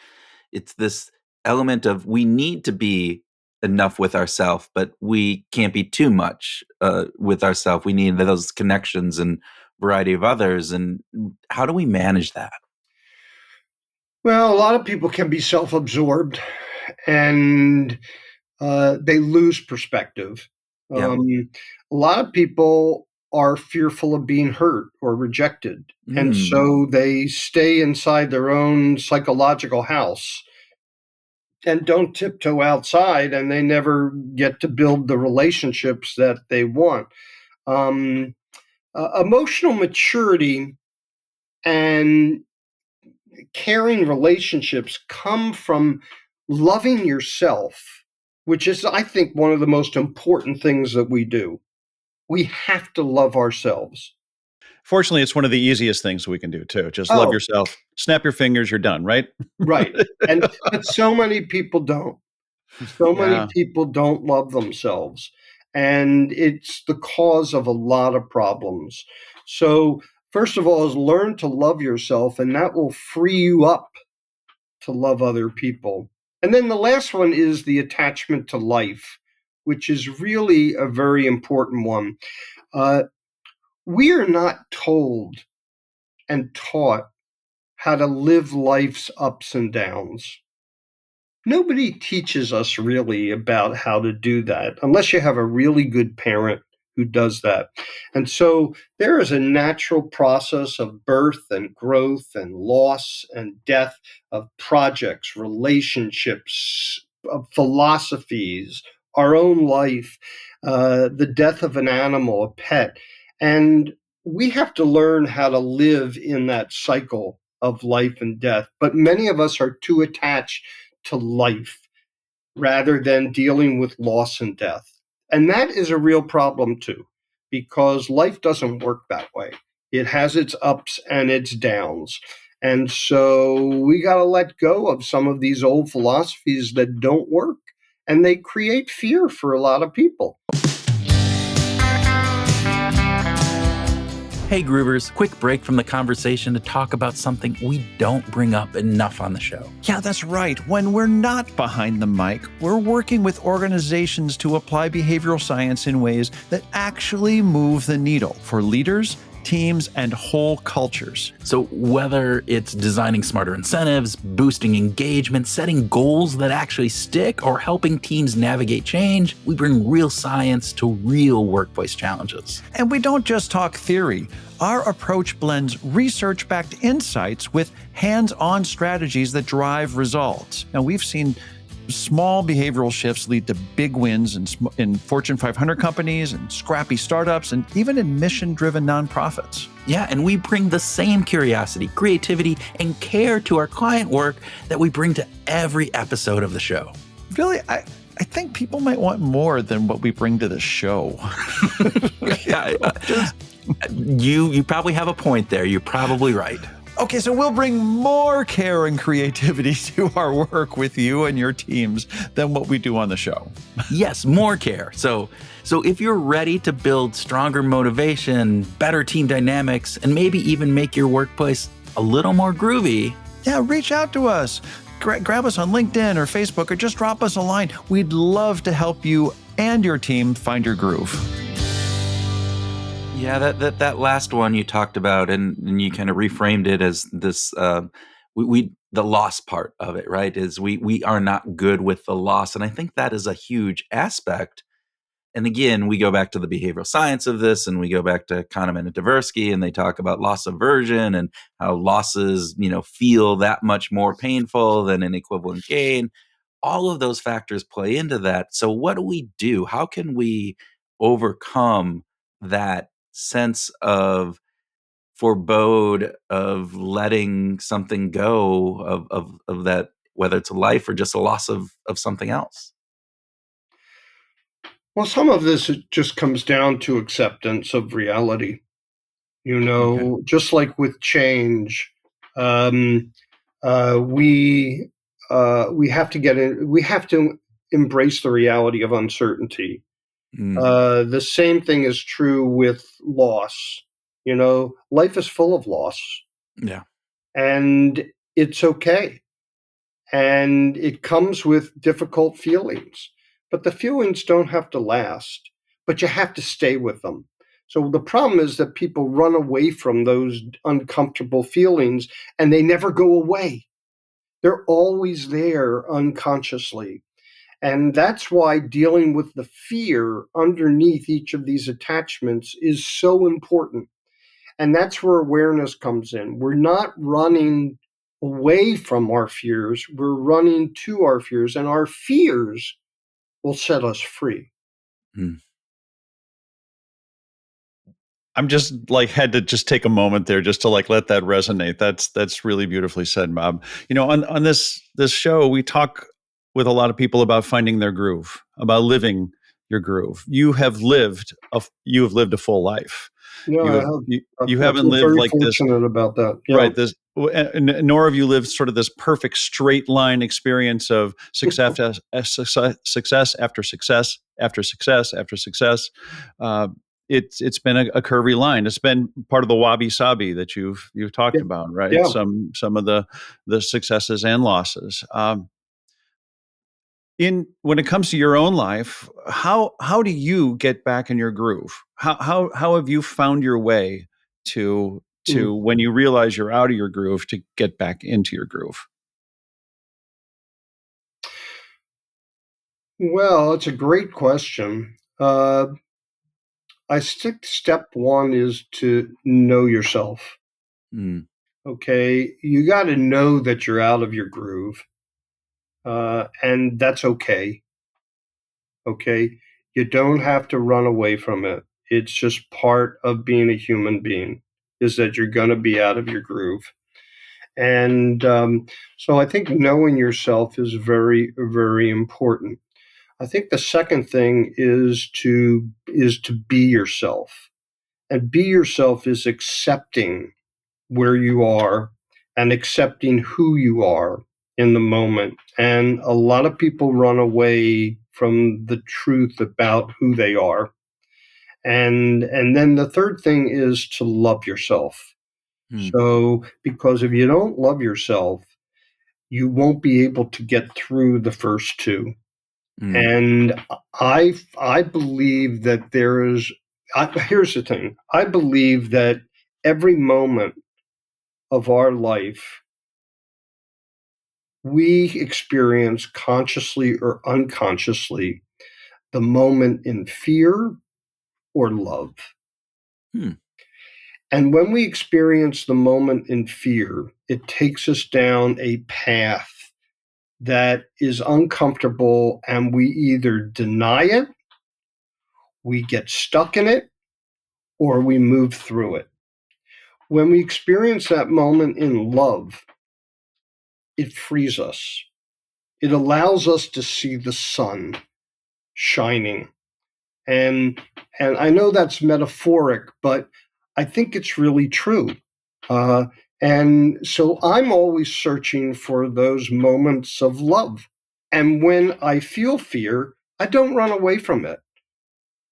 Speaker 1: it's this element of we need to be enough with ourselves, but we can't be too much with ourselves. We need those connections and variety of others. And how do we manage that?
Speaker 3: well, a lot of people can be self absorbed and they lose perspective.
Speaker 1: Yeah.
Speaker 3: A lot of people are fearful of being hurt or rejected. And
Speaker 1: Mm.
Speaker 3: so they stay inside their own psychological house and don't tiptoe outside, and they never get to build the relationships that they want. Um, Emotional maturity and caring relationships come from loving yourself, which is, I think, one of the most important things that we do. We have to love ourselves.
Speaker 2: Fortunately, it's one of the easiest things we can do too. Just love
Speaker 3: Oh,
Speaker 2: yourself, snap your fingers, you're done, right?
Speaker 3: right. And but so many people don't. So many
Speaker 2: Yeah.
Speaker 3: people don't love themselves. And it's the cause of a lot of problems. So, first of all, is learn to love yourself, and that will free you up to love other people. And then the last one is the attachment to life, which is really a very important one. Uh, we are not told and taught how to live life's ups and downs. Nobody teaches us really about how to do that unless you have a really good parent who does that. And so there is a natural process of birth and growth and loss and death of projects, relationships, of philosophies, our own life, the death of an animal, a pet. And we have to learn how to live in that cycle of life and death. But many of us are too attached to life rather than dealing with loss and death. And that is a real problem too, because life doesn't work that way. It has its ups and its downs. And so we got to let go of some of these old philosophies that don't work. And they create fear for a lot of people.
Speaker 1: Hey Groovers, quick break from the conversation to talk about something we don't bring up enough on the show.
Speaker 2: Yeah, that's right. When we're not behind the mic, we're working with organizations to apply behavioral science in ways that actually move the needle for leaders, teams, and whole cultures.
Speaker 1: So whether it's designing smarter incentives, boosting engagement, setting goals that actually stick, or helping teams navigate change, we bring real science to real workplace challenges.
Speaker 2: And we don't just talk theory. Our approach blends research-backed insights with hands-on strategies that drive results. Now, we've seen small behavioral shifts lead to big wins in Fortune 500 companies and scrappy startups and even in mission-driven nonprofits.
Speaker 1: Yeah, and we bring the same curiosity, creativity, and care to our client work that we bring to every episode of the show.
Speaker 2: Really, I think people might want more than what we bring to the show.
Speaker 1: Yeah, you probably have a point there. You're probably right.
Speaker 2: Okay, so we'll bring more care and creativity to our work with you and your teams than what we do on the show.
Speaker 1: Yes, more care. So if you're ready to build stronger motivation, better team dynamics, and maybe even make your workplace a little more groovy,
Speaker 2: yeah, reach out to us. Grab us on LinkedIn or Facebook, or just drop us a line. We'd love to help you and your team find your groove.
Speaker 1: Yeah, that last one you talked about, and you kind of reframed it as this. We the loss part of it, right? Is we are not good with the loss, and I think that is a huge aspect. And again, we go back to the behavioral science of this, and we go back to Kahneman and Tversky, and they talk about loss aversion and how losses, feel that much more painful than an equivalent gain. All of those factors play into that. So what do we do? How can we overcome that sense of forebode of letting something go of that, whether it's a life or just a loss of something else?
Speaker 3: Well, some of this just comes down to acceptance of reality.
Speaker 1: Okay.
Speaker 3: Just like with change, um, we have to get in. We have to embrace the reality of uncertainty.
Speaker 1: Mm,
Speaker 3: The same thing is true with loss. Life is full of loss,
Speaker 1: yeah.
Speaker 3: and it's okay. And it comes with difficult feelings, but the feelings don't have to last, but you have to stay with them. So the problem is that people run away from those uncomfortable feelings and they never go away. They're always there unconsciously. And that's why dealing with the fear underneath each of these attachments is so important. And that's where awareness comes in. We're not running away from our fears, we're running to our fears, and our fears will set us free.
Speaker 1: Mm.
Speaker 2: I'm just like had to just take a moment there just to like let that resonate. That's really beautifully said, Bob. On this show, we talk with a lot of people about finding their groove, about living your groove. You have lived a full life.
Speaker 3: Yeah,
Speaker 2: You
Speaker 3: I
Speaker 2: have
Speaker 3: have.
Speaker 2: you
Speaker 3: I
Speaker 2: haven't
Speaker 3: feel
Speaker 2: lived
Speaker 3: very
Speaker 2: like this.
Speaker 3: fortunate about that. Yeah.
Speaker 2: Right. Nor have you lived sort of this perfect straight line experience of success after success after success after success. Uh, it's been a curvy line. It's been part of the wabi sabi that you've talked
Speaker 3: Yeah.
Speaker 2: about, right?
Speaker 3: Yeah.
Speaker 2: Some of the successes and losses. In when it comes to your own life, how do you get back in your groove? How have you found your way to
Speaker 3: Mm.
Speaker 2: when you realize you're out of your groove to get back into your groove?
Speaker 3: Well, it's a great question. I think step one is to know yourself.
Speaker 1: Mm,
Speaker 3: Okay, you got to know that you're out of your groove, and that's okay. Okay, you don't have to run away from it. It's just part of being a human being. Is that you're going to be out of your groove, and so I think knowing yourself is very, very important. I think the second thing is to be yourself, and be yourself is accepting where you are and accepting who you are in the moment. And a lot of people run away from the truth about who they are. And then the third thing is to love yourself.
Speaker 1: mm,
Speaker 3: So because if you don't love yourself, you won't be able to get through the first two.
Speaker 1: mm,
Speaker 3: And I believe that here's the thing. I believe that every moment of our life we experience consciously or unconsciously the moment in fear or love.
Speaker 1: mm,
Speaker 3: And when we experience the moment in fear, it takes us down a path that is uncomfortable, and we either deny it, we get stuck in it, or we move through it. When we experience that moment in love, it frees us. It allows us to see the sun shining. And and I know that's metaphoric, but I think it's really true. Uh, and so I'm always searching for those moments of love. And when I feel fear, I don't run away from it.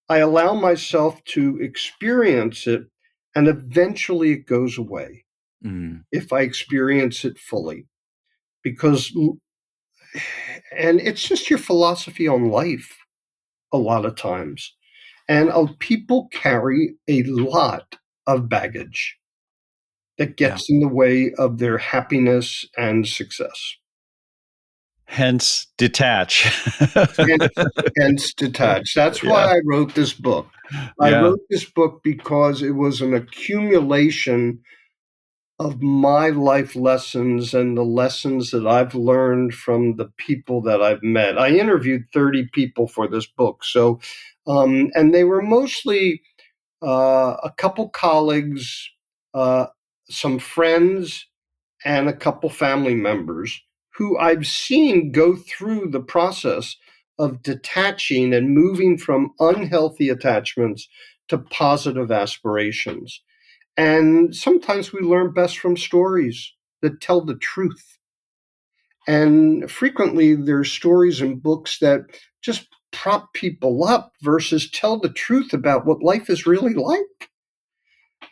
Speaker 3: I allow myself to experience it, and eventually it goes away
Speaker 1: mm.
Speaker 3: if I experience it fully. Because, and it's just your philosophy on life a lot of times. And people carry a lot of baggage that
Speaker 1: Yeah.
Speaker 3: gets in the way of their happiness and success.
Speaker 2: Hence, detach.
Speaker 3: Hence, detach. That's why
Speaker 2: Yeah,
Speaker 3: I wrote this book. I
Speaker 2: yeah.
Speaker 3: wrote this book because it was an accumulation of my life lessons and the lessons that I've learned from the people that I've met. I interviewed 30 people for this book. So, and they were mostly a couple colleagues, uh, some friends, and a couple family members who I've seen go through the process of detaching and moving from unhealthy attachments to positive aspirations. And sometimes we learn best from stories that tell the truth. And frequently there's stories and books that just prop people up versus tell the truth about what life is really like.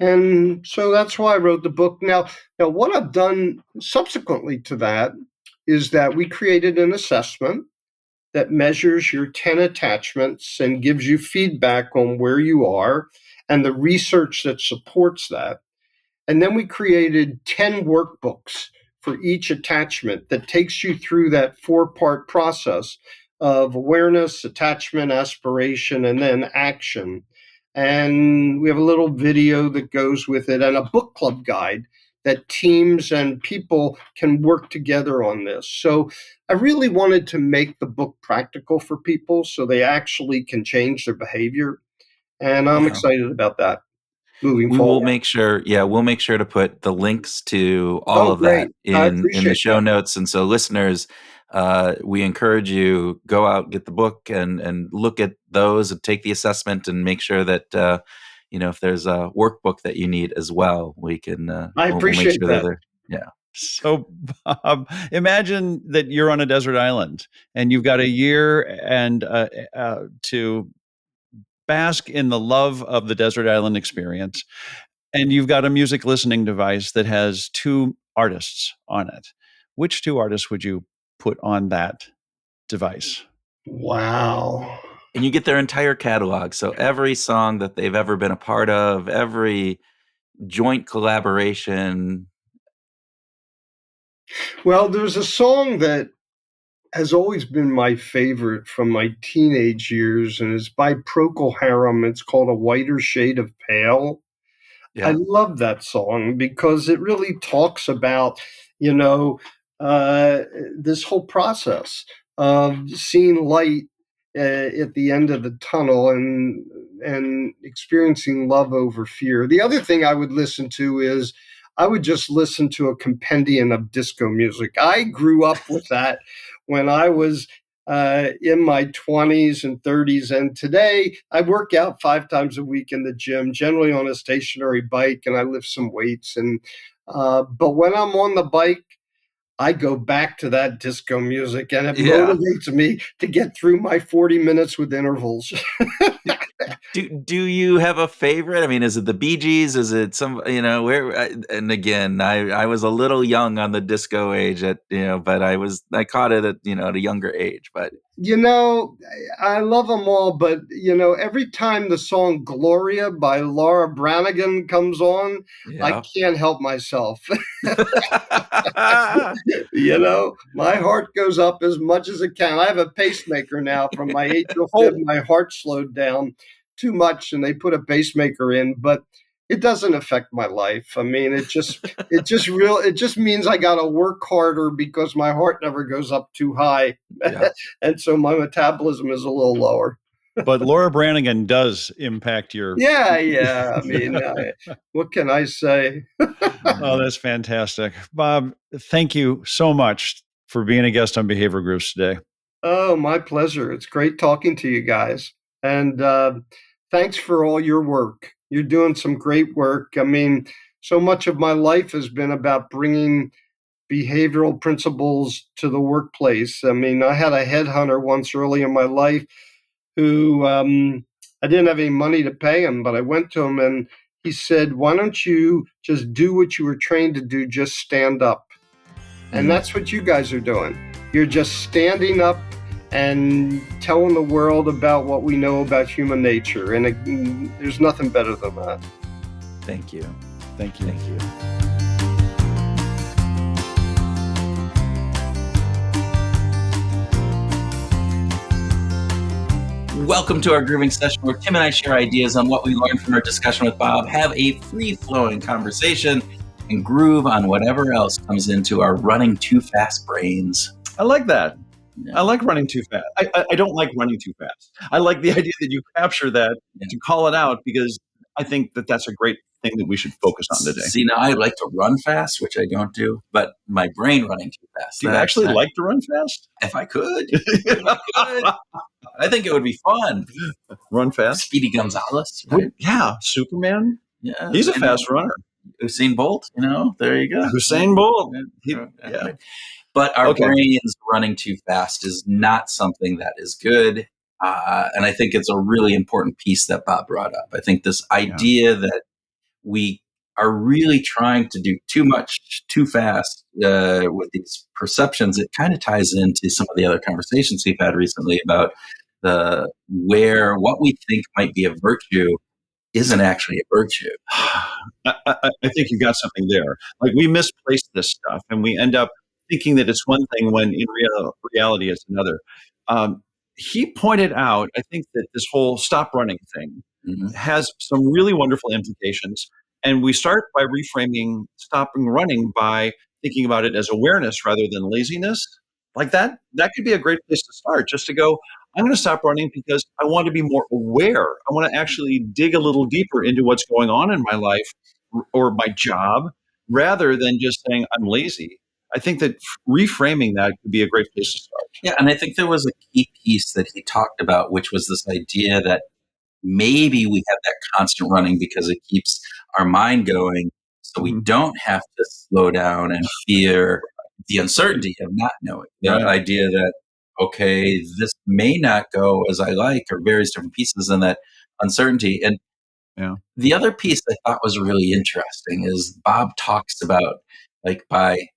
Speaker 3: And so that's why I wrote the book. Now what I've done subsequently to that is that we created an assessment that measures your 10 attachments and gives you feedback on where you are and the research that supports that. And then we created 10 workbooks for each attachment that takes you through that four-part process of awareness, attachment, aspiration, and then action. And we have a little video that goes with it and a book club guide that teams and people can work together on this. So I really wanted to make the book practical for people so they actually can change their behavior. And I'm
Speaker 1: Yeah.
Speaker 3: excited about that. moving
Speaker 1: We will
Speaker 3: forward.
Speaker 1: make sure, yeah, we'll make sure to put the links to all
Speaker 3: Oh,
Speaker 1: of that
Speaker 3: great. I
Speaker 1: in the
Speaker 3: appreciate
Speaker 1: show
Speaker 3: that.
Speaker 1: notes. And so listeners, we encourage you, go out, get the book and look at those and take the assessment and make sure that, if there's a workbook that you need as well, we can,
Speaker 3: I
Speaker 1: we'll make
Speaker 3: appreciate
Speaker 1: sure that
Speaker 3: that.
Speaker 1: they're, yeah.
Speaker 2: So, Bob, imagine that you're on a desert island and you've got a year and to bask in the love of the desert island experience, and you've got a music listening device that has two artists on it. Which two artists would you put on that device?
Speaker 3: Wow.
Speaker 1: And you get their entire catalog. So every song that they've ever been a part of, every joint collaboration.
Speaker 3: Well, there's a song that has always been my favorite from my teenage years, and it's by Procol Harum. It's called A Whiter Shade of Pale. I
Speaker 1: Yeah.
Speaker 3: love that song because it really talks about, you know, uh, this whole process of seeing light at the end of the tunnel and experiencing love over fear. The other thing I would listen to is I would just listen to a compendium of disco music. I grew up with that when I was in my 20s and 30s. And today I work out 5 times a week in the gym, generally on a stationary bike, and I lift some weights. But when I'm on the bike, I go back to that disco music, and it
Speaker 1: Yeah.
Speaker 3: motivates me to get through my 40 minutes with intervals.
Speaker 1: Do you have a favorite? I mean, is it the Bee Gees? Is it where? And again, I was a little young on the disco age but I caught it at a younger age. But
Speaker 3: You know, I love them all, but every time the song "Gloria" by Laura Branigan comes on, I
Speaker 1: yeah,
Speaker 3: can't help myself. My heart goes up as much as it can. I have a pacemaker now. From my atrial fib,
Speaker 2: Oh,
Speaker 3: my heart slowed down too much, and they put a pacemaker in, but it doesn't affect my life. I mean, it just means I got to work harder because my heart never goes up too high,
Speaker 1: yeah.
Speaker 3: and so my metabolism is a little lower.
Speaker 2: but Laura Branigan does impact your.
Speaker 3: Yeah, yeah. I mean, what can I say?
Speaker 2: Oh, that's fantastic. Bob, thank you so much for being a guest on Behavior Groups today.
Speaker 3: Oh, my pleasure. It's great talking to you guys. And thanks for all your work. You're doing some great work. I mean, so much of my life has been about bringing behavioral principles to the workplace. I mean, I had a headhunter once early in my life who I didn't have any money to pay him, but I went to him and he said, "Why don't you just do what you were trained to do? Just stand up." And
Speaker 1: Mm,
Speaker 3: that's what you guys are doing. You're just standing up and telling the world about what we know about human nature. And there's nothing better than that.
Speaker 1: thank you.
Speaker 2: Thank you.
Speaker 1: Thank you. Welcome to our grooving session where Tim and I share ideas on what we learned from our discussion with Bob, have a free-flowing conversation, and groove on whatever else comes into our running too fast brains.
Speaker 2: I like that.
Speaker 1: Yeah.
Speaker 2: I like running too fast. I don't like running too fast. I like the idea that you capture that to call it out because I think that that's a great thing that we should focus on today.
Speaker 1: See, now I like to run fast, which I don't do, but my brain running too fast.
Speaker 2: Do you actually like to run fast?
Speaker 1: If I could. If I could. I think it would be fun.
Speaker 2: Run fast?
Speaker 1: Speedy Gonzalez, right?
Speaker 2: Yeah, Superman.
Speaker 1: Yeah,
Speaker 2: He's a fast runner.
Speaker 1: Usain Bolt, there you go.
Speaker 2: Usain Bolt.
Speaker 1: Yeah. But our brains running too fast is not something that is good. And I think it's a really important piece that Bob brought up. I think this idea that we are really trying to do too much too fast with these perceptions, it kind of ties into some of the other conversations we've had recently about what we think might be a virtue isn't actually a virtue.
Speaker 2: I think you got something there. Like we misplace this stuff and we end up thinking that it's one thing when in reality it's another. He pointed out, I think that this whole stop running thing has some really wonderful implications. And we start by reframing stopping running by thinking about it as awareness rather than laziness. Like that could be a great place to start, just to go, I'm going to stop running because I want to be more aware. I want to actually dig a little deeper into what's going on in my life or my job rather than just saying I'm lazy. I think that reframing that could be a great place to start.
Speaker 1: Yeah, and I think there was a key piece that he talked about, which was this idea that maybe we have that constant running because it keeps our mind going, so we
Speaker 2: Mhm.
Speaker 1: don't have to slow down and fear the uncertainty of not knowing. The
Speaker 2: Right.
Speaker 1: idea that, okay, this may not go as I like, or various different pieces in that uncertainty. And
Speaker 2: Yeah.
Speaker 1: the other piece I thought was really interesting is Bob talks about, like, by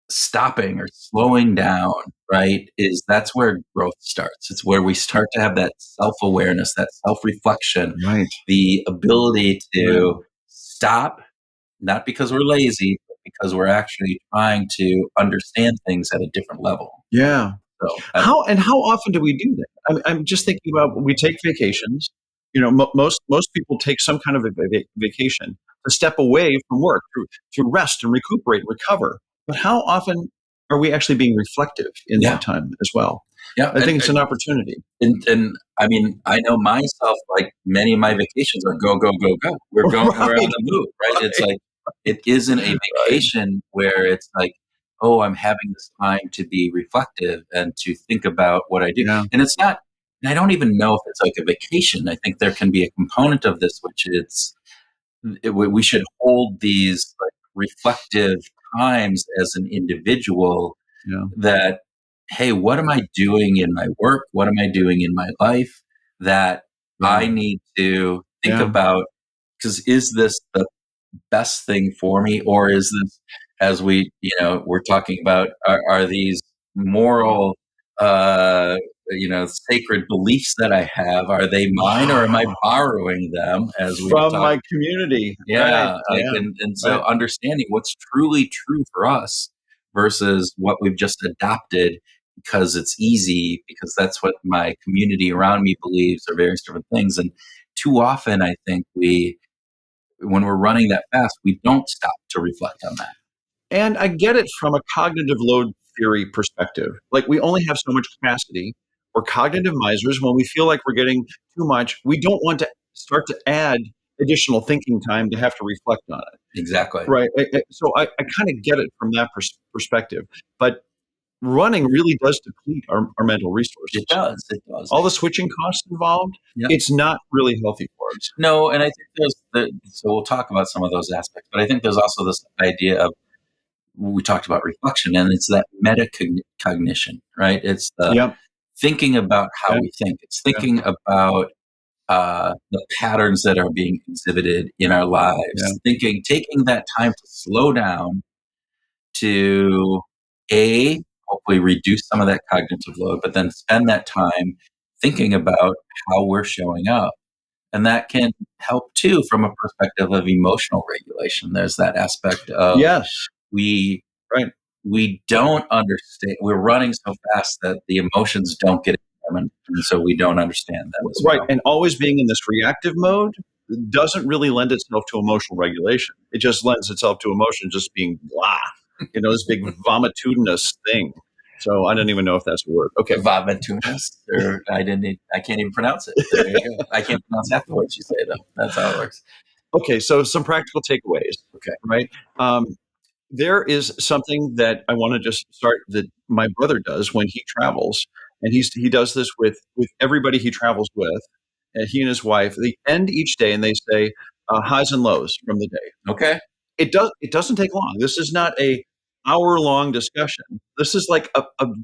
Speaker 1: stopping or slowing down, right, is that's where growth starts. It's where we start to have that self-awareness, that self-reflection,
Speaker 2: Right.
Speaker 1: the ability
Speaker 2: Right.
Speaker 1: to stop, not because we're lazy, but because we're actually trying to understand things at a different level.
Speaker 2: Yeah.
Speaker 1: So,
Speaker 2: How often do we do that? I'm just thinking about we take vacations. Most people take some kind of a vacation to step away from work to rest and recuperate, recover. But how often are we actually being reflective in
Speaker 1: yeah,
Speaker 2: that time as well?
Speaker 1: yeah,
Speaker 2: I think it's an opportunity.
Speaker 1: and I mean, I know myself. Like many of my vacations are go go go go. We're going. We're on
Speaker 2: Right.
Speaker 1: the move, right? It's
Speaker 2: Right.
Speaker 1: like it isn't a
Speaker 2: Right.
Speaker 1: vacation where it's like, oh, I'm having this time to be reflective and to think about what I do.
Speaker 2: Yeah.
Speaker 1: And it's not. And I don't even know if it's like a vacation. I think there can be a component of this, which we should hold these like reflective times as an individual
Speaker 2: Yeah.
Speaker 1: that, hey, what am I doing in my work? What am I doing in my life that
Speaker 2: Yeah.
Speaker 1: I need to think
Speaker 2: Yeah.
Speaker 1: about? Because is this the best thing for me, or is this, as we're talking about, are these moral, uh, sacred beliefs that I have? Are they mine, or am I
Speaker 2: Wow.
Speaker 1: borrowing them? As we
Speaker 2: From
Speaker 1: talk,
Speaker 2: my community. Right.
Speaker 1: yeah, like,
Speaker 2: Yeah.
Speaker 1: and so
Speaker 2: Right.
Speaker 1: understanding what's truly true for us versus what we've just adopted because it's easy, because that's what my community around me believes, or various different things. And too often, I think when we're running that fast, we don't stop to reflect on that.
Speaker 2: And I get it from a cognitive load theory perspective. Like we only have so much capacity. We're cognitive misers. When we feel like we're getting too much, we don't want to start to add additional thinking time to have to reflect on it.
Speaker 1: Exactly.
Speaker 2: Right. So I kind of get it from that perspective. But running really does deplete our mental resources.
Speaker 1: It does. It does.
Speaker 2: All the switching costs involved,
Speaker 1: Yeah.
Speaker 2: it's not really healthy for us.
Speaker 1: No, and I think so we'll talk about some of those aspects, but I think there's also this idea of, we talked about reflection, and it's that metacognition, right? It's the
Speaker 2: Yep.
Speaker 1: thinking about how
Speaker 2: Yeah.
Speaker 1: we think. It's
Speaker 2: Yeah.
Speaker 1: thinking about the patterns that are being exhibited in our
Speaker 2: Yeah.
Speaker 1: lives. Taking that time to slow down to hopefully reduce some of that cognitive load, but then spend that time thinking about how we're showing up. And that can help too from a perspective of emotional regulation. There's that aspect of
Speaker 2: Yes.
Speaker 1: we
Speaker 2: Right.
Speaker 1: we don't understand. We're running so fast that the emotions don't get examined, and so we don't understand them as
Speaker 2: Right.
Speaker 1: well.
Speaker 2: And always being in this reactive mode doesn't really lend itself to emotional regulation. It just lends itself to emotion just being blah, this big vomitudinous thing. So I don't even know if that's a word. Okay.
Speaker 1: Vavatunas, or I can't even pronounce it. There you go. I can't pronounce half the words you say though. That's how it works.
Speaker 2: Okay. So some practical takeaways.
Speaker 1: Okay.
Speaker 2: Right. Um, there is something that I want to just start that my brother does when he travels, and he does this with everybody he travels with. And he and his wife, they end each day and they say highs and lows from the day.
Speaker 1: Okay.
Speaker 2: It doesn't take long. This is not a hour long discussion. This is like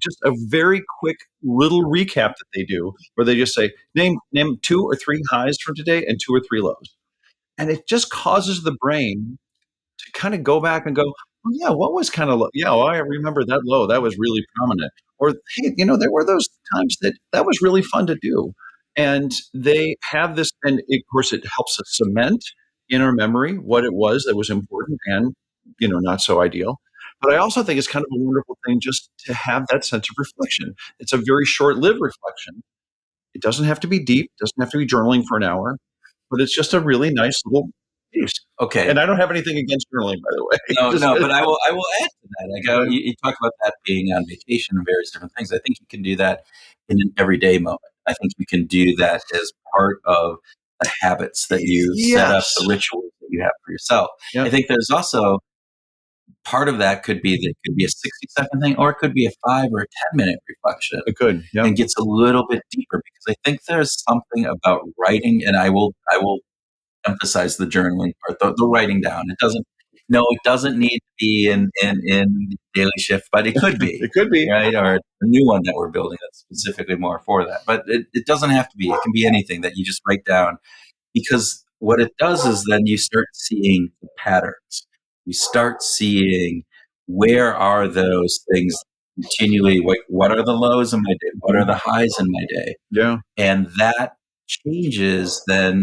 Speaker 2: just a very quick little recap that they do, where they just say name two or three highs from today and two or three lows, and it just causes the brain to kind of go back and go, oh yeah, what was kind of low? Yeah, well, I remember that low. That was really prominent. Or hey, there were those times that was really fun to do. And they have this, and of course, it helps us cement in our memory what it was that was important and not so ideal. But I also think it's kind of a wonderful thing just to have that sense of reflection. It's a very short-lived reflection. It doesn't have to be deep. It doesn't have to be journaling for an hour, but it's just a really nice little Jeez.
Speaker 1: Okay.
Speaker 2: And I don't have anything against journaling, by the way.
Speaker 1: No, but I will add to that. Like, you talk about that being on vacation and various different things. I think you can do that in an everyday moment. I think you can do that as part of the habits that you set up, the rituals that you have for yourself.
Speaker 2: Yep.
Speaker 1: I think there's also part of that could be that it could be a 60-second thing, or it could be a 5 or a 10-minute reflection.
Speaker 2: It could, yeah.
Speaker 1: And gets a little bit deeper, because I think there's something about writing, and I will emphasize the journaling part, the writing down. It doesn't need to be in daily shift, but it could be.
Speaker 2: It could be.
Speaker 1: Right? Or a new one that we're building that's specifically more for that. But it doesn't have to be. It can be anything that you just write down, because what it does is then you start seeing the patterns. You start seeing, where are those things continually, like, what are the lows in my day? What are the highs in my day?
Speaker 2: Yeah.
Speaker 1: And that changes then,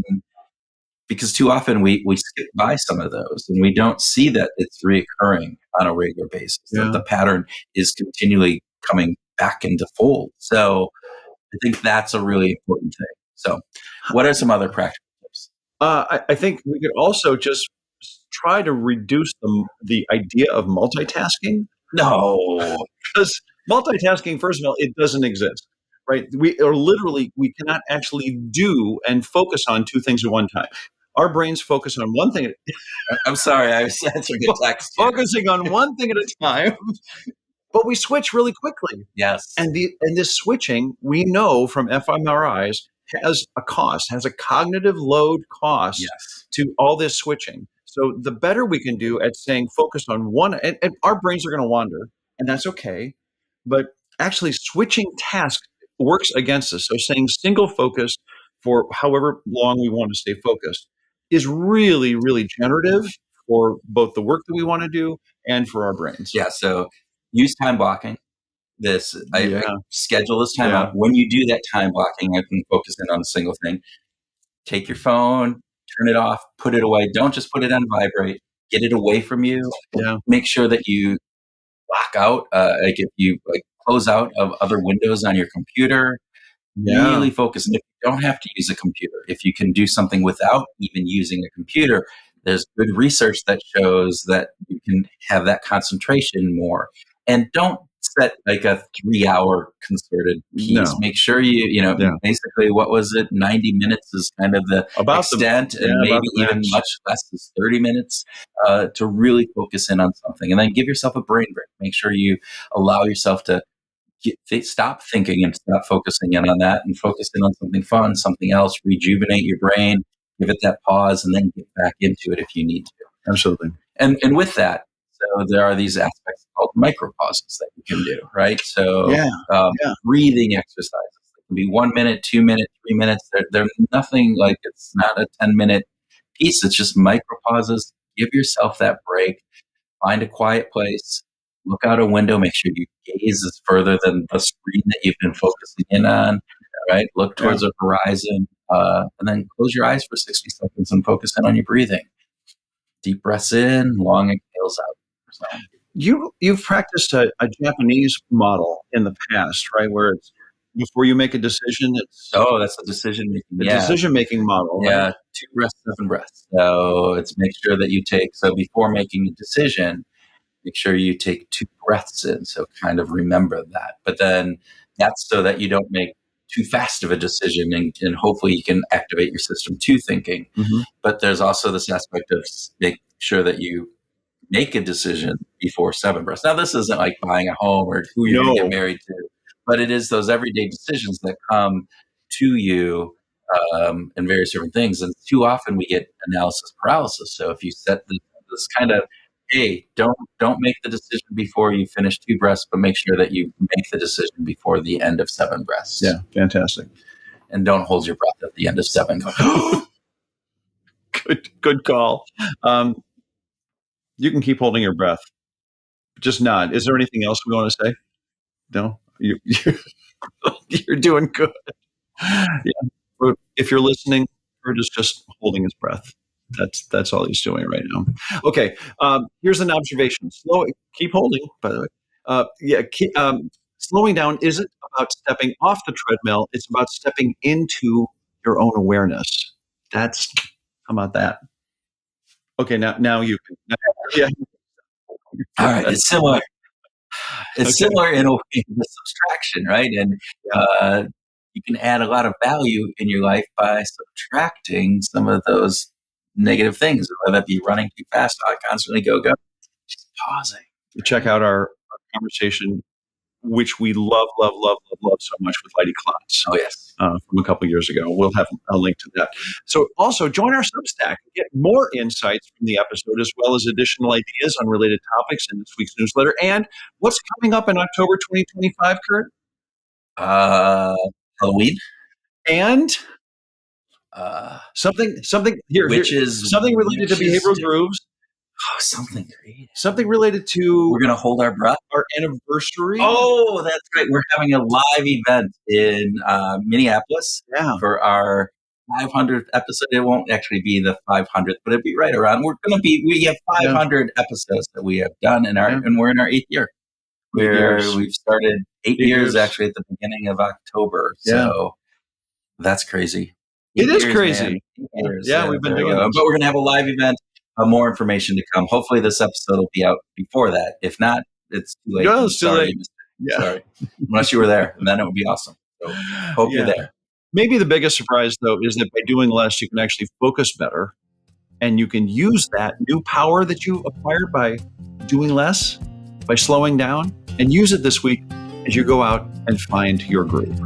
Speaker 1: because too often we skip by some of those and we don't see that it's reoccurring on a regular basis.
Speaker 2: Yeah.
Speaker 1: That the pattern is continually coming back into fold. So I think that's a really important thing. So what are some other practical tips?
Speaker 2: I think we could also just try to reduce the idea of multitasking.
Speaker 1: No.
Speaker 2: Because multitasking, first of all, it doesn't exist, right? We cannot actually do and focus on two things at one time. Our brains focus on one thing.
Speaker 1: I'm sorry, I was answering a text here.
Speaker 2: Focusing on one thing at a time, but we switch really quickly.
Speaker 1: Yes.
Speaker 2: And this switching, we know from fMRIs, has a cost, has a cognitive load cost
Speaker 1: Yes.
Speaker 2: to all this switching. So the better we can do at saying focus on one, and our brains are going to wander, and that's okay. But actually switching tasks works against us. So saying single focus for however long we want to stay focused is really, really generative for both the work that we want to do and for our brains.
Speaker 1: Yeah. So use time blocking. I schedule this time out. When you do that time blocking, I can focus in on a single thing. Take your phone, turn it off, put it away. Don't just put it on vibrate. Get it away from you.
Speaker 2: Yeah.
Speaker 1: Make sure that you block out, like if you close out of other windows on your computer. Really focus. And if you don't have to use a computer, if you can do something without even using a computer, there's good research that shows that you can have that concentration more. And don't set like a 3-hour concerted piece.
Speaker 2: No.
Speaker 1: Make sure basically, what was it? 90 minutes is kind of the extent, and maybe even much less is 30 minutes to really focus in on something. And then give yourself a brain break. Make sure you allow yourself to stop thinking and stop focusing in on that, and focus in on something fun, something else, rejuvenate your brain, give it that pause, and then get back into it if you need to.
Speaker 2: Absolutely.
Speaker 1: And with that, so there are these aspects called micro pauses that you can do, right? So breathing exercises. It can be 1 minute, 2 minutes, 3 minutes. They're nothing, like, it's not a 10-minute piece. It's just micro pauses. Give yourself that break. Find a quiet place. Look out a window. Make sure your gaze is further than the screen that you've been focusing in on. Right? Look towards the horizon, and then close your eyes for 60 seconds and focus in on your breathing. Deep breaths in, long exhales out. So.
Speaker 2: You've practiced a Japanese model in the past, right? Where it's before you make a decision,
Speaker 1: that's a decision making.
Speaker 2: Decision making model.
Speaker 1: Yeah,
Speaker 2: right?
Speaker 1: 2 breaths, 7 breaths. So it's make sure that you take. So before making a decision, make sure you take 2 breaths in. So kind of remember that. But then that's so that you don't make too fast of a decision, and hopefully you can activate your system to thinking.
Speaker 2: Mm-hmm.
Speaker 1: But there's also this aspect of make sure that you make a decision before 7 breaths. Now, this isn't like buying a home or who you're going to get married to, but it is those everyday decisions that come to you in various different things. And too often we get analysis paralysis. So if you set this kind of, hey, don't make the decision before you finish 2 breaths, but make sure that you make the decision before the end of 7 breaths.
Speaker 2: Yeah, fantastic.
Speaker 1: And don't hold your breath at the end of 7.
Speaker 2: Good call. You can keep holding your breath. Just nod. Is there anything else we want to say? No? You're doing good. Yeah. If you're listening, Kurt is just holding his breath. That's all he's doing right now. Okay. Here's an observation. Keep holding, by the way. Slowing down isn't about stepping off the treadmill. It's about stepping into your own awareness. How about that? Okay, now you can. Yeah.
Speaker 1: All right, it's similar. It's
Speaker 2: Okay.
Speaker 1: similar in a way to subtraction, right? And
Speaker 2: Yeah.
Speaker 1: you can add a lot of value in your life by subtracting some of those negative things, whether that be running too fast, constantly go, just pausing.
Speaker 2: Check out our conversation, which we love so much with Heidi Klotz.
Speaker 1: Oh, yes.
Speaker 2: From a couple years ago. We'll have a link to that. So also join our Substack and get more insights from the episode, as well as additional ideas on related topics in this week's newsletter. And what's coming up in October 2025, Kurt?
Speaker 1: Halloween.
Speaker 2: And
Speaker 1: Uh,
Speaker 2: something here,
Speaker 1: Witches,
Speaker 2: something related to behavioral grooves.
Speaker 1: Oh, something creative.
Speaker 2: Something related to
Speaker 1: We're going to hold our breath.
Speaker 2: our anniversary.
Speaker 1: Oh, that's right. We're having a live event in Minneapolis
Speaker 2: Yeah.
Speaker 1: for our 500th episode. It won't actually be the 500th, but it'll be right around. We have 500 episodes that we have done and we're in our 8th year. We've started 8 years actually at the beginning of October. So that's crazy.
Speaker 2: It is crazy.
Speaker 1: 8 years.
Speaker 2: Yeah, we've been doing this.
Speaker 1: But we're going to have a live event. More information to come. Hopefully this episode will be out before that. If not, it's too late.
Speaker 2: No, it's too late.
Speaker 1: Yeah. Sorry. Unless you were there, and then it would be awesome. So hope you're there.
Speaker 2: Maybe the biggest surprise, though, is that by doing less, you can actually focus better. And you can use that new power that you acquired by doing less, by slowing down, and use it this week as you go out and find your groove.